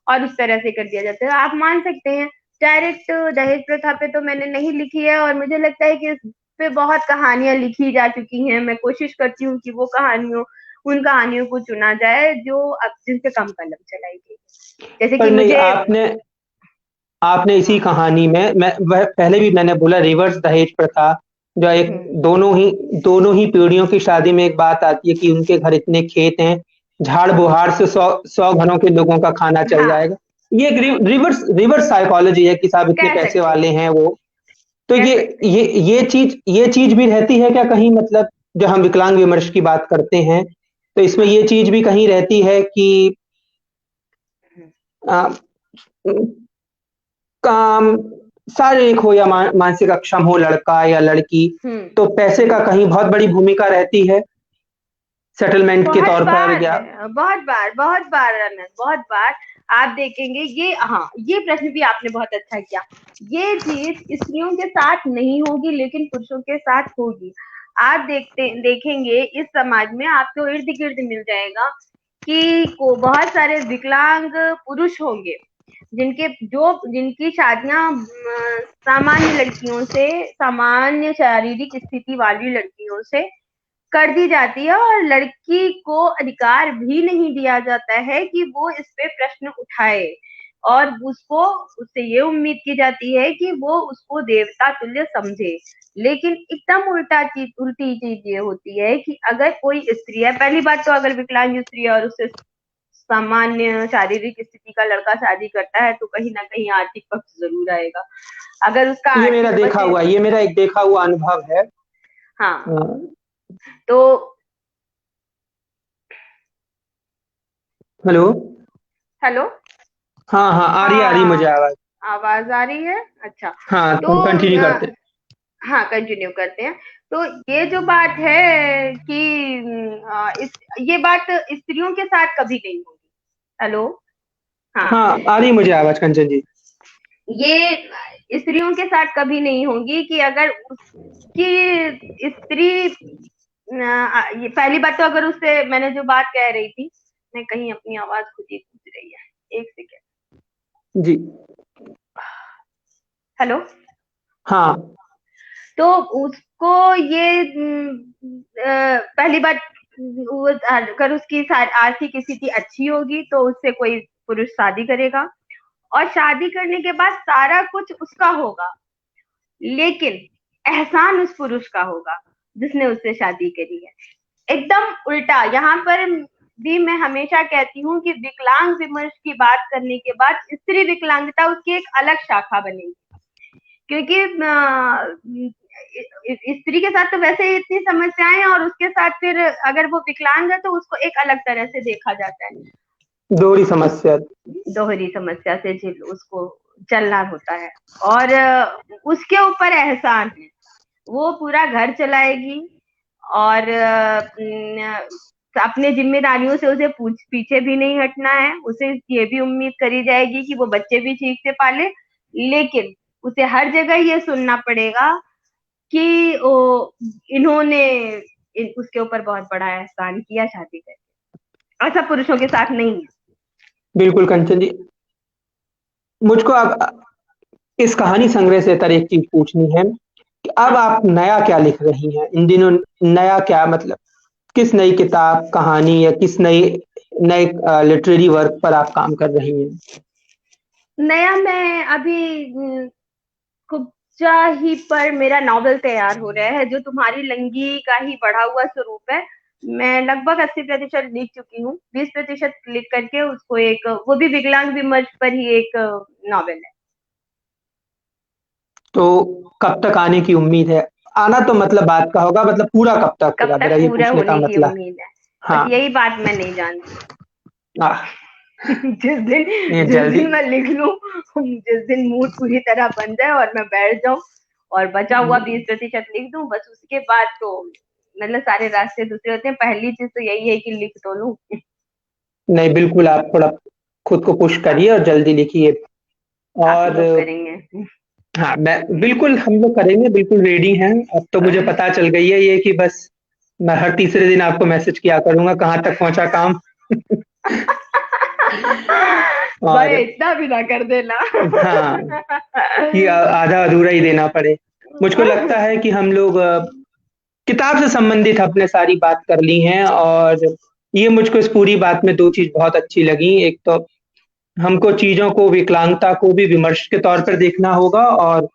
और उस तरह से कर दिया जाता है। आप मान सकते हैं डायरेक्ट दहेज प्रथा पे तो मैंने नहीं लिखी है, और मुझे लगता है कि इस पे बहुत कहानियां लिखी जा चुकी हैं। मैं कोशिश करती हूँ कि वो उन कहानियों को चुना जाए जो अब जिन पे कम कलम चलाई गई। जैसे पर कि नहीं, मुझे आपने इसी हाँ, कहानी में वह पहले भी मैंने बोला रिवर्स दहेज प्रथा, जो एक हम्म, दोनों ही पीढ़ियों की शादी में एक बात आती है कि उनके घर इतने खेत हैं, झाड़ बुहार से 100 घरों के लोगों का खाना चल हाँ, जाएगा। ये एक रिवर्स साइकोलॉजी है कि साहब इतने कह पैसे सकते हैं, वाले हैं वो। तो कह ये सकते हैं। ये ये चीज भी रहती है क्या कहीं, मतलब जब हम विकलांग विमर्श की बात करते हैं तो इसमें हाँ, ये चीज भी कहीं रहती है कि आ, काम शारीरिक हो या मानसिक अक्षम हो लड़का या लड़की, हम्म, तो पैसे का कहीं बहुत बड़ी भूमिका रहती है सेटलमेंट के बहुत तौर पर, बार या है, बहुत बार आनंद, बहुत बार आप देखेंगे ये। हाँ, ये प्रश्न भी आपने बहुत अच्छा किया। ये चीज स्त्रियों के साथ नहीं होगी लेकिन पुरुषों के साथ होगी। आप देखेंगे इस समाज में आपको इर्द गिर्द मिल जाएगा कि को बहुत सारे विकलांग पुरुष होंगे जिनकी शादियां सामान्य लड़कियों से, सामान्य शारीरिक स्थिति वाली लड़कियों से कर दी जाती है, और लड़की को अधिकार भी नहीं दिया जाता है कि वो इस पे प्रश्न उठाए, और उससे ये उम्मीद की जाती है कि वो उसको देवता तुल्य समझे। लेकिन एकदम उल्टी चीज ये होती है कि अगर कोई स्त्री है, पहली बात तो अगर विकलांग स्त्री है और उससे सामान्य शारीरिक स्थिति का लड़का शादी करता है तो कहीं ना कहीं आर्थिक पक्ष जरूर आएगा। अगर उसका आर्थिक पक्ष, ये मेरा एक देखा हुआ अनुभव है। हाँ, अ, तो हेलो। हेलो, हाँ हाँ, आ रही मुझे हाँ, आवाज। आवाज आ रही है, अच्छा। हाँ, तो तुम कंटिन्यू करते। हाँ, कंटिन्यू करते हैं। तो ये जो बात है कि ये बात स्त्रियों के साथ कभी नहीं होगी। हेलो, हाँ, हाँ, आ रही मुझे आवाज कंचन जी। ये स्त्रियों के साथ कभी नहीं होगी कि अगर उसकी स्त्री ये पहली बात तो अगर उससे, मैंने जो बात कह रही थी, मैं कहीं अपनी आवाज खुद ही पूछ रही है, एक सेकेंड। जी। हेलो, हाँ तो उसको ये पहली बात, अगर उसकी आर्थिक स्थिति अच्छी होगी तो उससे कोई पुरुष शादी करेगा, और शादी करने के बाद सारा कुछ उसका होगा, लेकिन एहसान उस पुरुष का होगा जिसने उससे शादी करी है। एकदम उल्टा यहाँ पर भी मैं हमेशा कहती हूँ कि विकलांग विमर्श की बात करने के बाद स्त्री विकलांगता उसकी एक अलग शाखा बनेगी, क्योंकि स्त्री के साथ तो वैसे ही इतनी समस्याएं हैं, और उसके साथ फिर अगर वो विकलांग है तो उसको एक अलग तरह से देखा जाता है। दोहरी समस्या। दोहरी समस्या से उसको चलना होता है, और उसके ऊपर एहसान है, वो पूरा घर चलाएगी, और अपने जिम्मेदारियों से उसे पीछे भी नहीं हटना है। उसे ये भी उम्मीद करी जाएगी कि वो बच्चे भी ठीक से पाले, लेकिन उसे हर जगह ये सुनना पड़ेगा कि इन्होंने उसके ऊपर बहुत बड़ा एहसान किया शादी करके। ऐसा पुरुषों के साथ नहीं है। बिल्कुल कंचन जी, मुझको अब इस कहानी संग्रह से तर एक चीज पूछनी है कि अब हाँ, आप नया क्या लिख रही हैं इन दिनों। नया क्या मतलब, किस नई किताब, कहानी या किस नए लिटरेरी वर्क पर आप काम कर रही हैं। नया मैं अभी कुब्जा ही पर मेरा नॉवल तैयार हो रहा है, जो तुम्हारी लंगी का ही बढ़ा हुआ स्वरूप है। मैं लगभग 80% लिख चुकी हूँ, 20% लिख करके उसको एक, वो भी विकलांग विमर्श पर ही एक नॉवेल है। तो कब तक आने की उम्मीद है। आना तो मतलब बात का होगा, मतलब पूरा कब तक कब होगा, तक मेरा ये पूरा पूछने का होने की मतलब। उम्मीद है, बस हाँ। यही बात मैं नहीं जानती। आह, जिस दिन ये जिस जल्दी। दिन मैं लिख लूं, जिस दिन मूड पूरी तरह बन जाए और मैं बैठ जाऊं और बचा हुआ 20% लिख दूं, बस उसके बाद तो मतलब सारे रास्ते दूसरे होते हैं। पहली चीज तो यही है कि लिख तो लूं। नहीं, बिल्कुल आप थोड़ा खुद को पुश हाँ, करिए और जल्दी लिखिए। आप और लोग करेंगे। हाँ, मैं बिल्कुल, हम लोग करेंगे, बिल्कुल रेडी हैं। अब तो मुझे पता चल गई है ये कि बस मैं हर तीसरे दिन आपको मैसेज किया करूंगा कहाँ तक पहुंचा काम। और इतना भी ना कर देना। हाँ, कि आधा अधूरा ही देना पड़े। मुझको लगता है कि हम लोग किताब से संबंधित अपने सारी बात कर ली हैं, और ये मुझको इस पूरी बात में 2 चीज़ बहुत अच्छी लगी। एक तो हमको चीज़ों को, विकलांगता को भी विमर्श के तौर पर देखना होगा, और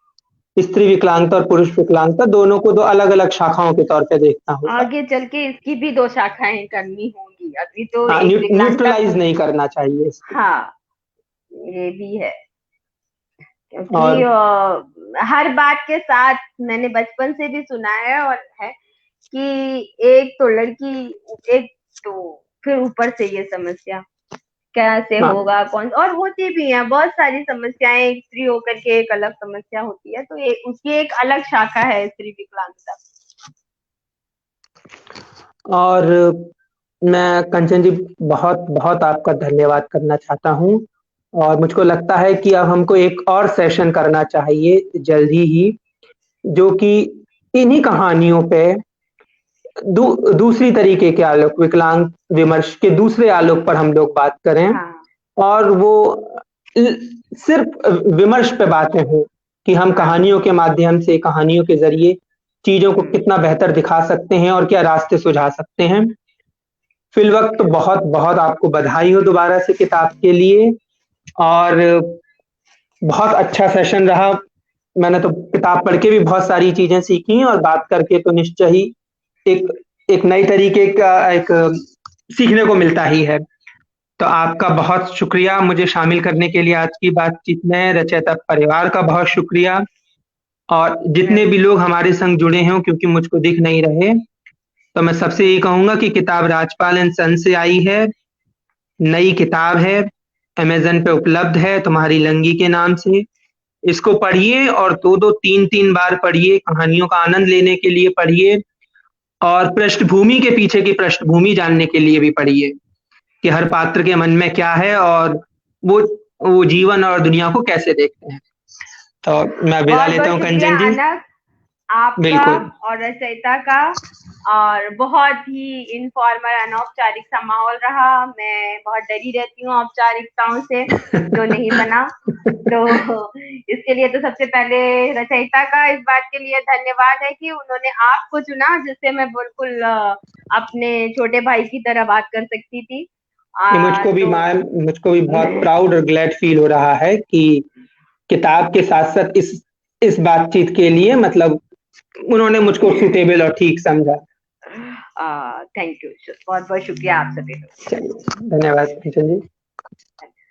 स्त्री विकलांगता और पुरुष विकलांगता दोनों को 2 अलग-अलग शाखाओं के तौर पे देखना होगा। आगे चल के इसकी भी 2 शाखाएं करनी होंगी, अभी तो हाँ, एक विकलांगता न्यूट्रलाइज़ नहीं करना चाहिए इसको। हाँ, ये भी है, क्योंकि और हर बात के साथ मैंने बचपन से भी सुना है और है कि एक तो लड़की, एक तो फिर ऊपर से ये समस्या कैसे हाँ, होगा, कौन, और होती भी है बहुत सारी समस्याएं। एक स्त्री होकर के एक अलग समस्या होती है, तो उसकी एक अलग शाखा है स्त्री विकलांगता। और मैं कंचन जी बहुत बहुत आपका धन्यवाद करना चाहता हूँ, और मुझको लगता है कि अब हमको एक और सेशन करना चाहिए जल्दी ही, जो कि इन्हीं कहानियों पे दूसरी तरीके के आलोक, विकलांग विमर्श के दूसरे आलोक पर हम लोग बात करें। हाँ, और वो सिर्फ विमर्श पे बातें हों कि हम कहानियों के माध्यम से, कहानियों के जरिए चीजों को कितना बेहतर दिखा सकते हैं और क्या रास्ते सुझा सकते हैं। फिलवक्त तो बहुत बहुत आपको बधाई हो दोबारा से किताब के लिए, और बहुत अच्छा सेशन रहा। मैंने तो किताब पढ़ के भी बहुत सारी चीजें सीखी, और बात करके तो निश्चय ही एक एक नई तरीके का एक सीखने को मिलता ही है। तो आपका बहुत शुक्रिया मुझे शामिल करने के लिए आज की बातचीत में। रचयिता परिवार का बहुत शुक्रिया, और जितने भी लोग हमारे संग जुड़े हैं, क्योंकि मुझको दिख नहीं रहे, तो मैं सबसे ये कहूंगा कि किताब राजपाल एंड सन से आई है, नई किताब है, अमेज़न पे उपलब्ध है तुम्हारी लंगी के नाम से। इसको पढ़िए, और 2-2 3-3 बार पढ़िए, कहानियों का आनंद लेने के लिए पढ़िए, और पृष्ठभूमि के पीछे की पृष्ठभूमि जानने के लिए भी पढ़िए कि हर पात्र के मन में क्या है, और वो जीवन और दुनिया को कैसे देखते हैं। तो मैं विदा बहुत लेता बहुत हूँ शुक्रिया कंचन जी। अनक, आपका बिल्कुल। और रचयिता का, और बहुत ही इनफॉर्मल अनौपचारिक सा माहौल रहा। मैं बहुत डरी रहती हूँ औपचारिकताओं से, जो नहीं बना। तो इसके लिए तो सबसे पहले रचयिता का इस बात के लिए धन्यवाद है कि उन्होंने आपको चुना, जिससे मैं बिल्कुल अपने छोटे भाई की तरह बात कर सकती थी। मुझको भी बहुत प्राउड और ग्लैड फील हो रहा है कि किताब के साथ साथ इस बातचीत के लिए, मतलब उन्होंने मुझको सुटेबल और ठीक समझा। थैंक यू, बहुत बहुत शुक्रिया आप सभी। चलिए, धन्यवाद कंचन जी।